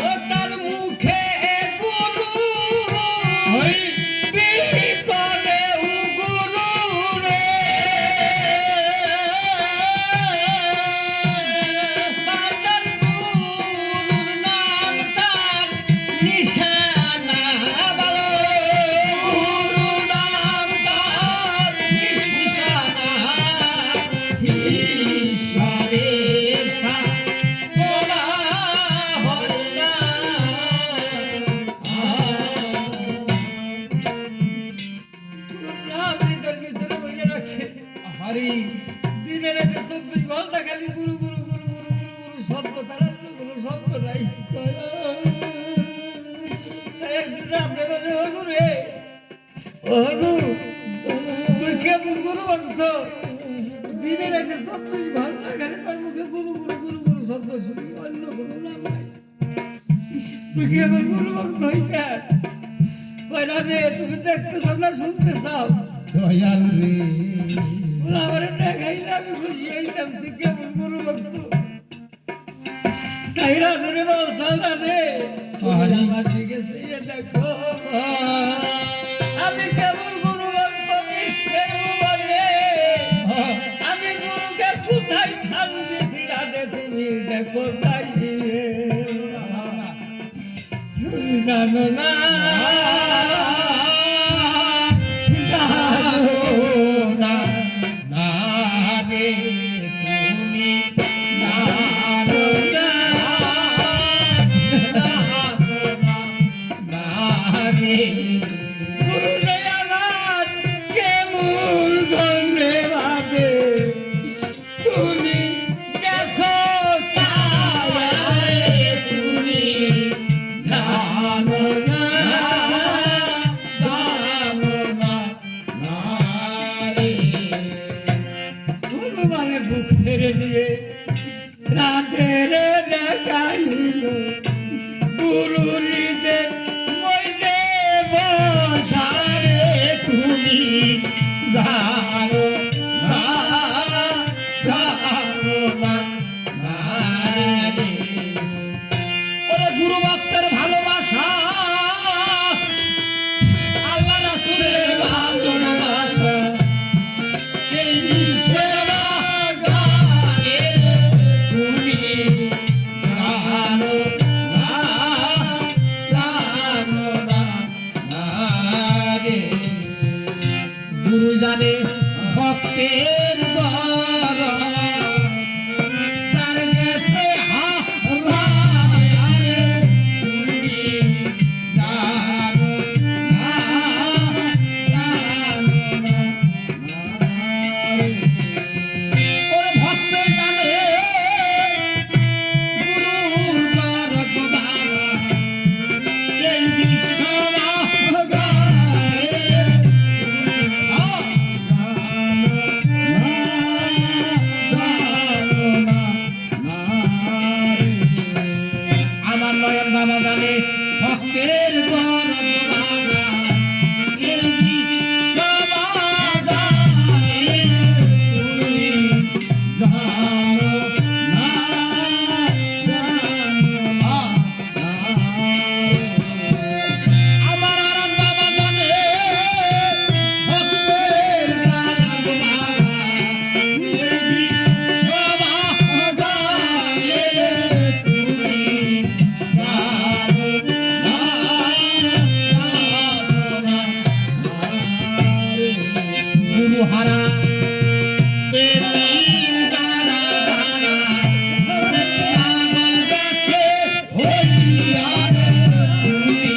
ও তার মুখে গুরু বিকরে গুরু রে বাজান গুরুর নাম তার নিশানা বলো, গুরু নাম তার নিশানা ঈশ্বরের সাধনা হয় না। নাম হৃদয়ের ভিতরে বইয়ে রাখছে, আহারি দিনে রাতে 24 ঘন্টা খালি গুরু গুরু গুরু গুরু গুরু গুরু শব্দ, তারা কোনো শব্দ নাই। তাই একদিন রাতে বলে হলু রে হলু তুই কেমন গুরু ভক্ত, দিনে রাতে 24 ঘন্টা খালি তার মুখে গুরু গুরু গুরু গুরু শব্দ বছর অন্য কোনো নাম নাই তুই কি আমার গুরু ভক্ত হইছে কইরা রে তুমি দেখতে চাও না শুনতে চাও দয়াল রে বলে আমারে দেখাইলে আমি খুশি হইতাম তুই কেমন গুরু ভক্ত তাইরা ধরে বলছা না রে আরে আমার ঠিক আছে এ দেখো আমি কেমন গুরু ভক্ত বিশ্বের বলে আমি গুরুকে কোথায় খান দিছি রাধে তুমি দেখো চাইবে তুমি জানো না জানো না না রে তুমি জানো না না রে গুরু যে আমার কেমন ধন্যবাদে তুমি দেখো আরে তুমি জানো না জানো না না রে হনুমানে বুক ফেরে দিয়ে রাধের দেখাইল গুরুরিতে মইদে বসা আরে তুমি জানো না জানো না না রে ওরে গুরু ভক্তের ভালোবাসা আল্লাহ রাসূলের ভালোবাসা এই বিশ্বরা গানে তুমি জানো না জানো না না রে গুরু জানে ভক্তের দর তার গেছে হারারে তুমি জানো না জানো না রে ওরে ভক্ত জানে গুরুর দর গোদারা এই বিশ্বরা গায়ে আমার নয়ন বাবা জানে ভক্তের গর আমার আরাম বাবা জানে ভক্তের গুরু হারা পাগল গেছে হইয়া রে তুমি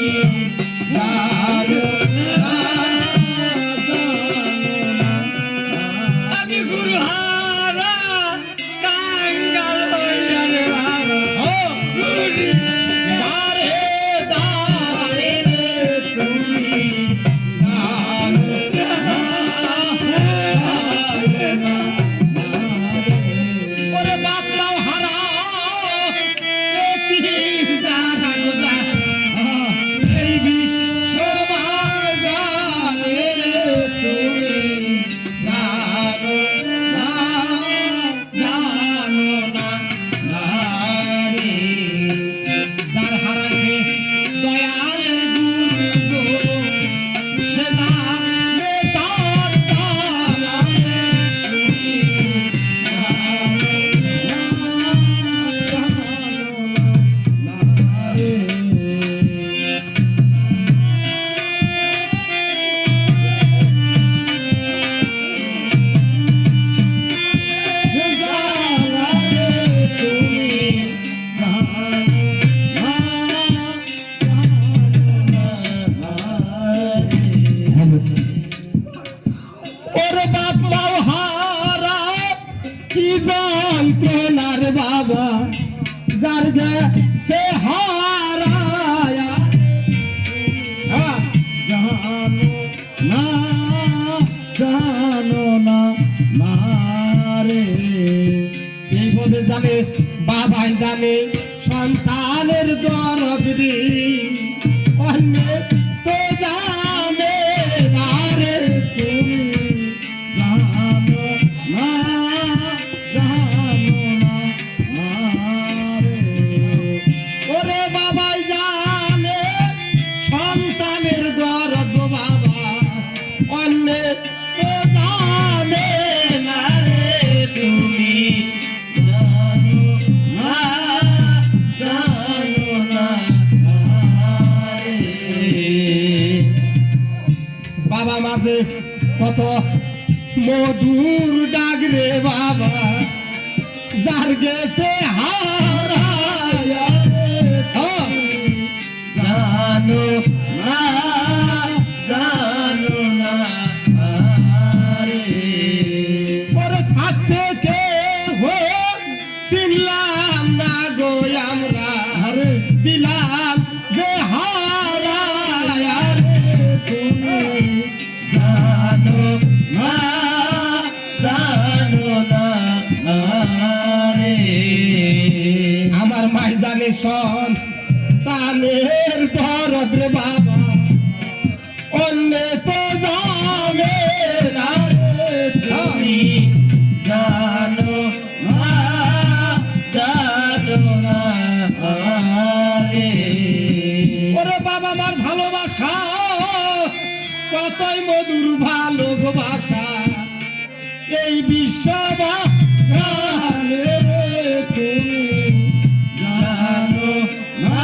জানো না জানো না আমি গুরু হারা কাঙ্গাল হইয়া রে বাবা ও গুরু দারে দারে রে তুমি জানো ওরে বাপ মাও হারা এতিম জানা গোজা এই বিশ্বভাগানে রে তুমি জানো না জানো না না রে যার হারাইছে দয়ালের গুরু গো সে জানে তার জানা রে তুমি ওরে বাবা হারা কি যন্ত্রণার বাবা যার সে হারায়া জানো না জানো না না রে এইভাবে জানে বাবা বাবাই জানে সন্তানের দরদ রে অন্যে তো জানে না রে তুমি জানো না জানো না রে ওরে বাবাই জানে সন্তানের দরদ বাবা অন্যে তো জানে না রে তুমি জানো না জানো না রে বাবা মাঝে কত মধুর ডাক রে বাবা যার গেছে হারায়া জানো না জানো না রে পরে থাকতে কে হো চিনলাম না গো আমরা আরে দিলাম যে হারায়া রে তুমি জানো না জানো না রে আমার মাই জানে শোন তানের দরদ রে বাবা অন্য তো জানে না রে তুমি জানো না জানো না রে ওরে বাবা আমার ভালোবাসা কতই মধুর ভালোবাসা এই বিশ্ববা তুমি জানো না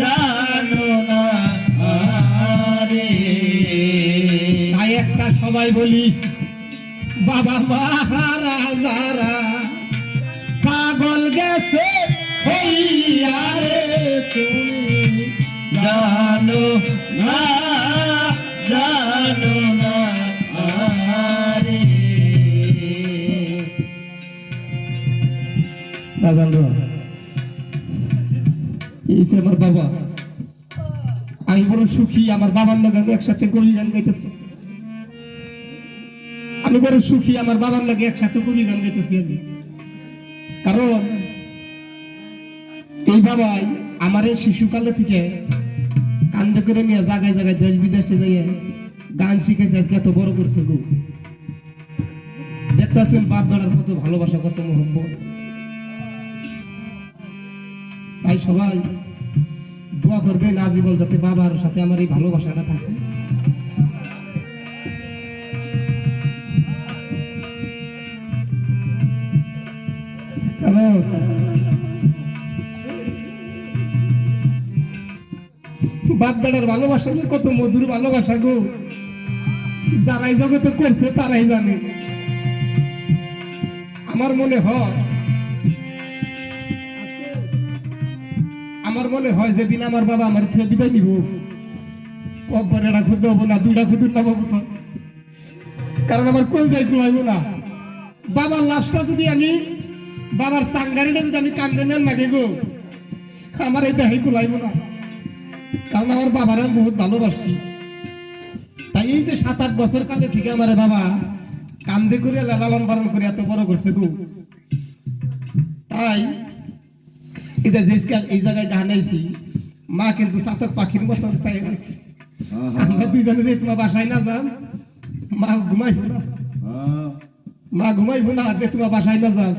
জানো না রে তাই একটা সবাই বলি বাবা মাহারা যারা পাগল গেছে হইয়া রে তুমি জানো না জানো না রে এই যে আমার বাবা আমি বড় সুখী আমার বাবার লগে আমি একসাথে কবি গান গাইতেছি আমি বড় সুখী আমার বাবার লগে একসাথে কবি গান গাইতেছি আমি কারণ এই বাবাই আমার শিশুকালে থেকে কান্দে করে নিয়ে জায়গায় জায়গায় দেশ বিদেশে যাইয়ে গান শিখেছে আজকে এত বড় করছে গো দেখতে আসুন বাপ বেড়ার কত ভালোবাসা কত মহব্বত তাই সবাই দোয়া করবেন আজীবন যাতে বাবার সাথে আমার এই ভালোবাসাটা থাকে কারণ বাপ বেড়ার ভালোবাসা যে কত মধুর ভালোবাসা গো যারাই জগতে করছে তারাই জানে আমার মনে হয় যেদিন আমার বাবা আমার থেকে বিদায় নিব কব্বর এটা খুঁজতে হবো না দুইটা খুঁজুর না বাবু তো কারণ আমার কোন যাই কুলাইব না বাবার লাশটা যদি আমি বাবার চাঙ্গারিটা যদি আমি কান্দে নেন নাকি গো আমার এই দেহাই কুলাইব না কারণ আমার বাবার আমি বহুত ভালোবাসি তাই এই যে 7-8 বছর কালে থেকে আমার বাবা কান্দে করে লালন পালন করে এত বড় করছে গো তাই এটা যে এই জায়গায় গান আইছি মা কিন্তু চাতক পাখির মতো চাই রয়েছে আমরা দুইজনে যে তোমার বাসায় না যান মা ঘুমাইব না যে তোমার বাসায় না যান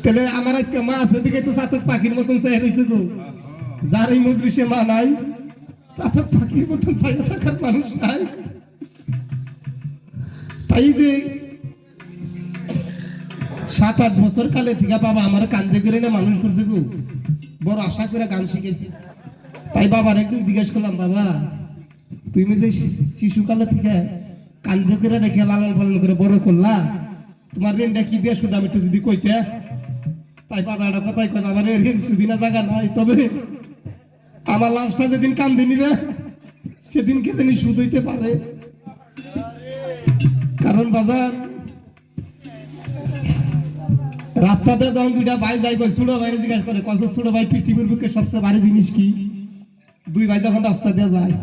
তাহলে আমার আজকে মা আছে দিকে তো চাতক পাখির মতন চাই রয়েছে গো যার এই মজলিসে মা নাই চাতক পাখির মতন চাই থাকার মানুষ নাই তাই যে 7-8 বছর কালে থেকে বাবা আমার কান্দে করে না মানুষ করছে গো বড় আশা করে গান শিখেছি তাই বাবার একদিন জিজ্ঞেস করলাম বাবা তুমি যে শিশুকালে থেকে কান্দে করে রেখে লালন পালন করে বড় করলা তোমার ঋণটা কি দিয়ে শুধু আমি একটু যদি কইতে তাই বাবা একটা কথাই কয় বাবা ঋণ সুদিনা জায়গা নাই তবে আমার লাশটা যেদিন কান্দে নিবে সেদিন কে জানি সুদ হইতে পারে কারণ বাজার রাস্তাতে যখন দুইটা ভাই যাই কই ছোট ভাইরে জিজ্ঞাসা করে কত ছোট ভাই পৃথিবীর বুকে সবচেয়ে ভারী জিনিস কি দুই ভাই যখন রাস্তা দিয়ে যায়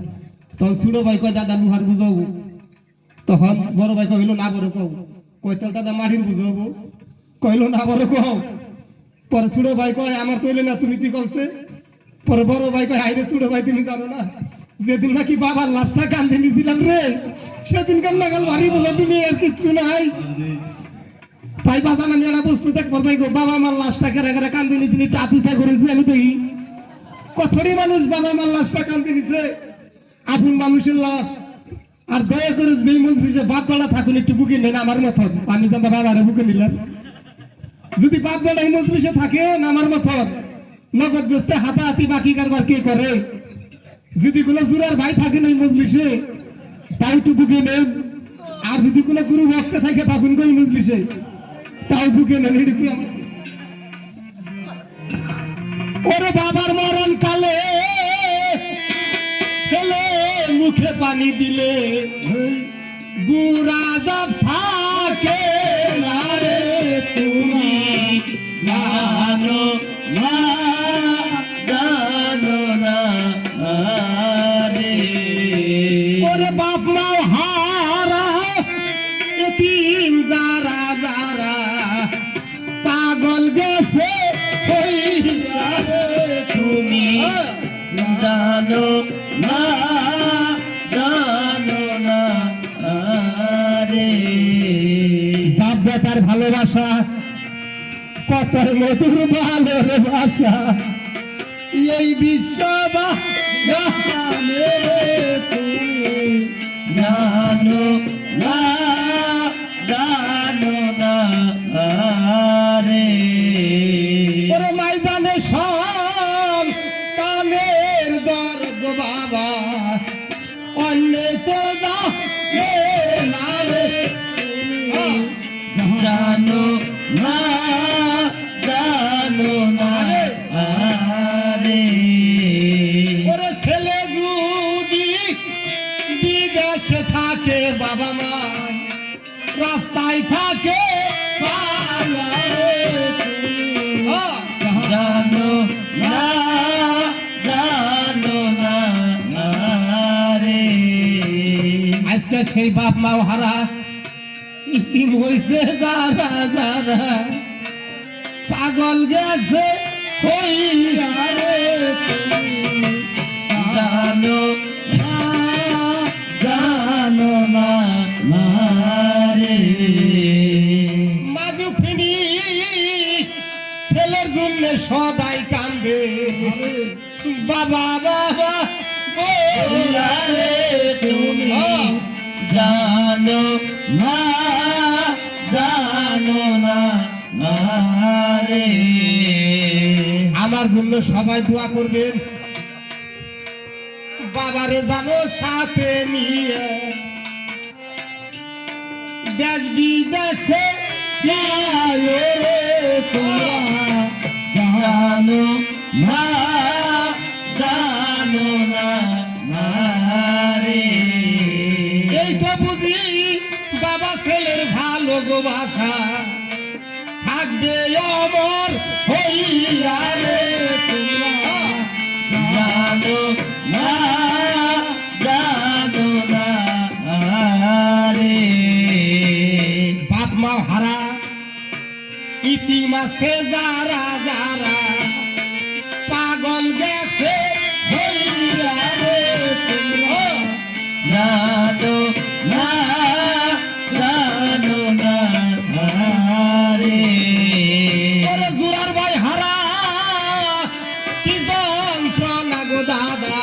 তখন ছোট ভাই কয় দাদা লোহার বুঝাবো তখন বড় ভাই কইলো না বড় কও কই তাহলে দাদা মাটির বুঝাবো কইলো না বড় কও পরে ছোট ভাই কয় আমার তৈলে না তুমি কি করছে পরে বড় ভাই কয় হাইরে ছোট ভাই তুমি জানো না যেদিন নাকি বাবার লাশটা কান্দে নিয়েছিলাম রে সেদিন কান্না কাল বাড়ি বোঝা তুমি আর কিচ্ছু নাই তাই বাজান আমি একটা বস্তু দেখবার যাই গো বাবা আমার লাশটা কেড়ে কেড়ে কান্দে নিয়েছিলি একটু আতুসা করেছি আমি দেখি কতটি মানুষ বাবা আমার লাশটা কান্দে নিছে আপন মানুষের লাশ আর দয়া করে যদি মজলিসে বাপ বেড়া থাকুন একটু বুকে নেন আমার মতন আমি তো বাবারে বুকে নিলাম যদি বাপ বেড়া এই মজলিসে থাকে আমার মতন নগদ বেচতে হাতাহাতি বাকি কারবার কে করে যদি কোনো জুরার ভাই থাকে না এই মজলিসে তাও একটু বুকে নেন আর যদি কোনো গুরু ভক্ত থাকে থাকুন কই মজলিসে তাও বুকে নেন এটুকু আমার ওরে বাবার মরণ কালে ছেলে মুখে পানি দিলে গুড়া যাব থাকে না রে তুমি জানো না জানো না রে ওরে বাপ মা হারা এতিম যারা যারা পাগল গেছে হইয়া রে তুমি জানো না জানো না রে বাপ বেটার ভালোবাসা কত মধুর ভালো রে ভাষা এই বিশ্ব জানে তুমি জানো না জানো না রে ওরে মাই জানে সব কানের দর্দ বাবা অন্য তো জানে না রে জানো না জানো না রে ওরে ছেলে যদি বিদেশে থাকে বাবা মা রাস্তায় থাকে সারা রে তুমি জানো না জানো না রে আজকে সেই বাপ মা হারা ইতিম হইছে যারা যারা পাগল গেছে হইয়া রে তুমি জানো না জানো না রে মা দুঃখিনী ছেলের জন্য সদাই কান্দে বাবা বাবা বলিয়া রে তুমি জানো না জানো না রে আমার জন্য সবাই দোয়া করবেন বাবারে জানো সাথে নিয়ে দেশ বিদেশে রে তোমরা জানো না জানো না রে এই তো বুঝি বাবা ছেলের ভালো গো ভাষা থাকবে অমর হইয়া রে তোমরা জানো না জানো না রে বাপ মা হারা ইতিম আছে যারা যারা পাগল গেছে হইয়া রে তোমরা জানো না জানো না রে ওরে জুরার ভাই হারা কি যন্ত্রণা গো দাদা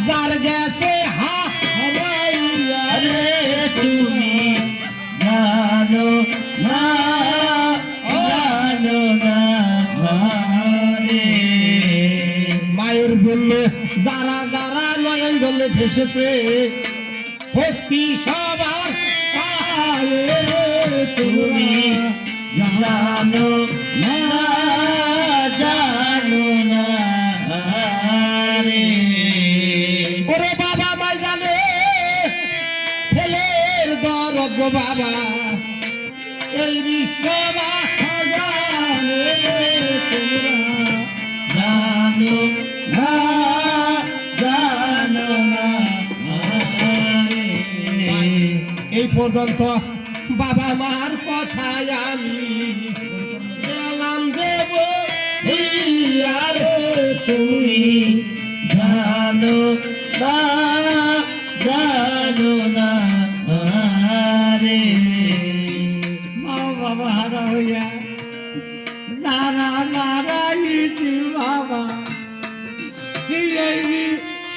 যার গেছে হারাইয়া রে তুমি জানো না জানো না রে মায়ের জন্য যারা যারা নয়ন জলে ভেসেছে ভক্তি সবার পায়ে রে তুমি জানো না জানো না রে ওরে বাবা মাই জানে ছেলের দরদ গো বাবা এই বিশ্ব জানে তোমরা জানো না জানো না এই পর্যন্ত বাবা মার কথায় আমি গেলাম যে হিয়ারে তুমি জানো না জানো না রে মা বাবা হারা হইয়া যারা যারা ইতি বাবা এই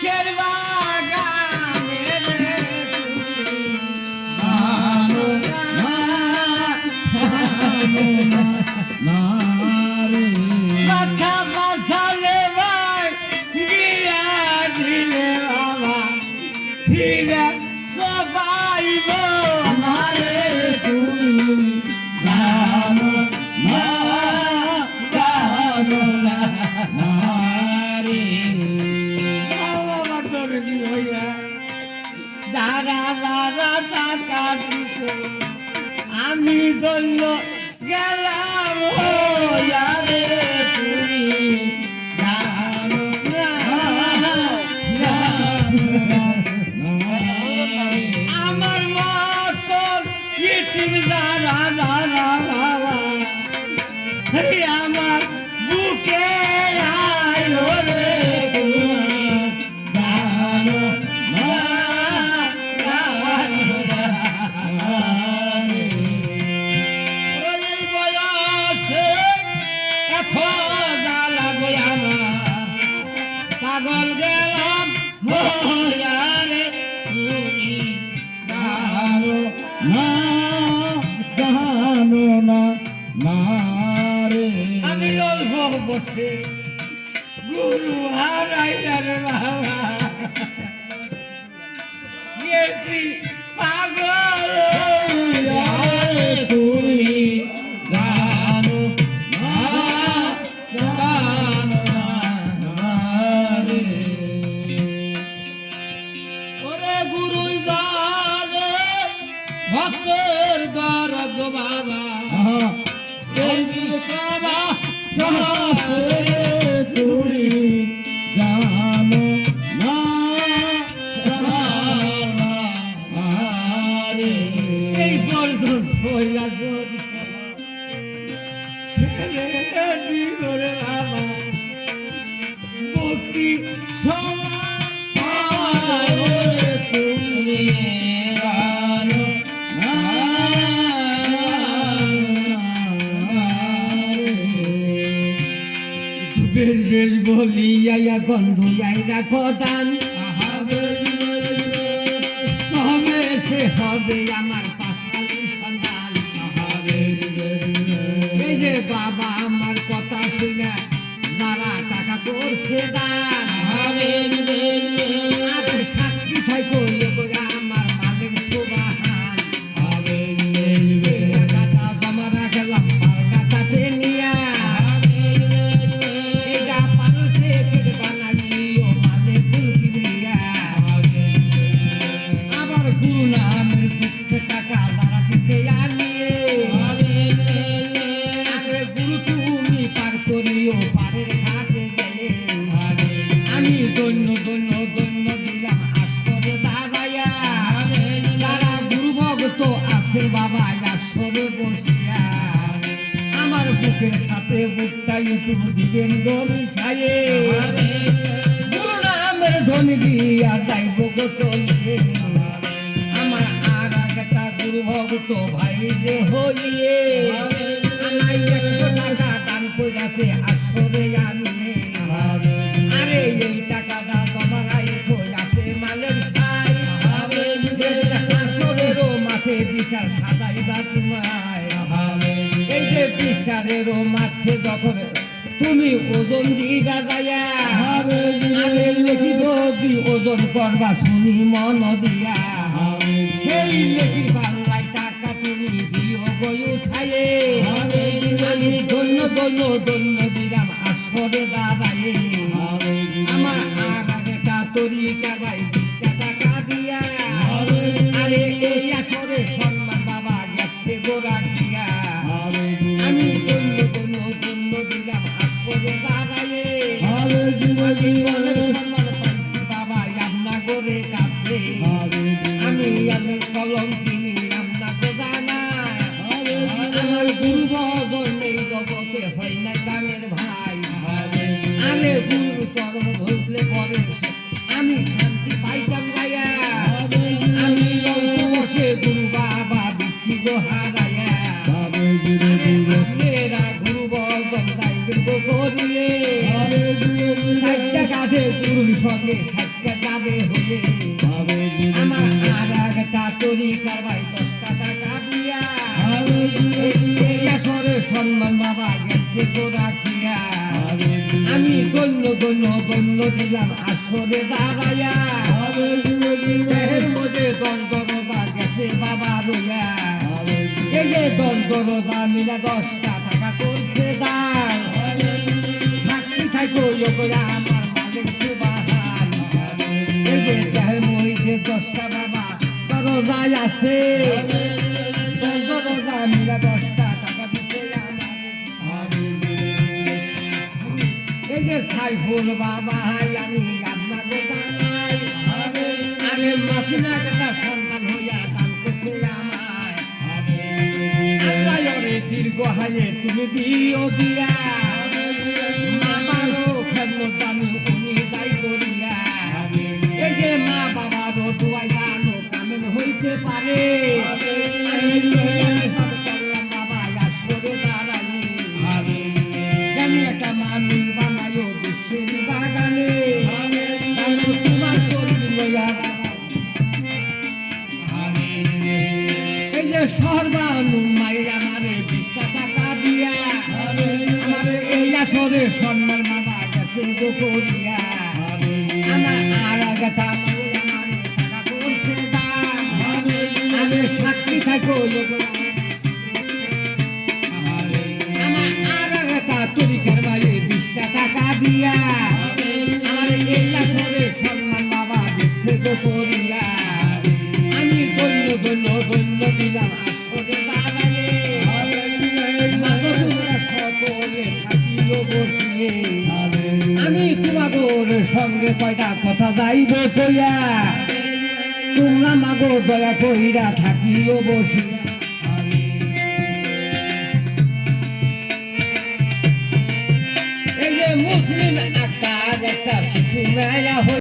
শেরবাগানে রে জানো না রে মাথা বাসালে ভাই গিয়া দিলে বাবা ফিরে তো পাইব না রে তুমি জানো না জানো না রে বাবা তোরে দি হইয়া যারা যারা টাকা দিছে আমি দন্য গেলাম হইয়া রে তুমি জানো না আমার মতন ইতিম যারা যারা বাবা এই আমার বুকে আইলো রে তুমি জানো না এই বয়সে এত জ্বালা গো আমার পাগল গেলাম হইয়া রে তুমি জানো না জানো না রে আমি অল্প বসে গুরু হারাইলার বাবা গেছি পাগল হিয়ারে তুমি জানো না জানো না রে ওরে গুরু জানে ভক্তের দরদ বাবা এই বাবা কাছে তুমি জানো না জানো না রে এই পর্যন্ত হইলা ছেলে দিগরে বাবা ভক্তি সবাই তুমি জানো না বেশ বেশ বলিয়া গন্ধ যাই রাখো দান তবে সে হবে আমার পাশালি সন্তান এই যে বাবা আমার কথা শুনে যারা টাকা করছে দান আর সাক্ষী থাকো আমার মালিক সুবাহান এই টাকাটা জমা রাখলাম পাল্টাতে নিয়া এটা পাল্টে কেটে বানাইও মালিক কিবরিয়া আবার গুরু নামের দুঃখে টাকা যারা দিছে আনিয়ে আরে গুরু তুমি পার করিও পারের ঘাটে গেলে আমি দৈন্য দৈন্য দৈন্য দিলাম আসরে দাঁড়াইয়া যারা গুরু ভক্ত আছে বাবা আসরে বসিয়া আমার বুকের সাথে বুকটা ইউটিউব দিবেন গমিশায়ে গুরু নামের ধ্বনি দিয়া যাইব গো চলে আমার আর একটা গুরু ভক্ত ভাই যে হইয়ে আমায় 100 টাকা দান কইরাছে আসরে আনিয়ে আরে এই টাকাটা জমা রাখো রাতে মালের সাই আসরেরও মাঠে বিচার সাজাইবা তোমায় এই যে বিচারেরও মাঠে যখন তুমি ওজন দিবা যাইয়া আমি লিখিব দি ওজন করবা শুনি মন দিয়া সেই লেখির বাংলায় টাকা তুমি দিও গই উঠায়ে আমি ধন্য ধন্য ধন্য দিলাম আসরে দাঁড়ায়ে আমার আর একটা তরিকা ভাই 20 টাকা দিয়া আরে এই আসরে সম্মান বাবা গেছে গোরা দিয়া আমি ধন্য ধন্য ধন্য দিলাম আসরে দাঁড়ায়ে সম্মান পাইছি বাবা আপনার গোরে কাছে আমি কলম কিনি আপনার জানা আমার গুরু ভজন এই জগতে হয় না গানের ভাই করিয়ে সাইটটা কাঠে গুরুর সঙ্গে সাইটটা যাবে হয়ে আমার আর একটা তরিকার ভাই 10টা টাকা দিয়া এই আসরে সম্মান বাবা গেছে তো রাখিয়া আমি গণ্য গণ্য গণ্য দিলাম আসরে দাঁড়াইয়া দেহের মধ্যে 10 দরজা গেছে বাবা রইয়া এই যে 10 দরজা মিলা 10টা টাকা করছে দান সাক্ষী থাকো লোকরা আমার মালিক সুবহান এই যে দেহের মধ্যে 10টা বাবা দরজায় আছে 10 দরজা মিলা 10টা টাকা দিছে আমার এই যে সাইফুল বাবা আমি আপনাকে জানাই আরে মাসিনা একটা সন্তান হইয়া দান করছে আমায় আল্লাহ ওরে দীর্ঘ হায়ে তুমি দিও দিয়া মামারও খেদমত জানি উনি যাই করিয়া এই যে মা বাবারও দুয়াই জানো কামেল হইতে পারে বাবা আসরে দাঁড়াই জানি একটা মানুষ বানায়ও বিশ্বের বাগানে তোমার করি লইয়া এই যে সর্বানু মায়ে আমারে 20টা টাকা দিয়া আমারে এই আসরে সম্মান বাবা গেছে গো করিয়া আমার আর একটা মায়ে আমারে টাকা করছে দান আমি সাক্ষী থাকো লোকরা আমার আর একটা তরিকার মায়ে 20টা টাকা দিয়া আমার এই আসরে সম্মান বাবা গেছে গো করিয়া আমি গণ্য গণ্য গণ্য দিলাম আসরে দাঁড়াইয়ে মাগো তোমরা সকলে থাকিও বসিয়ে আমি তোমাগোর সঙ্গে কয়টা কথা যাইব কইয়া তোমরা মাগো দয়া কইরা থাকিও বসিয়া এই যে মুসলিম আকার একটা শিশু মেয়া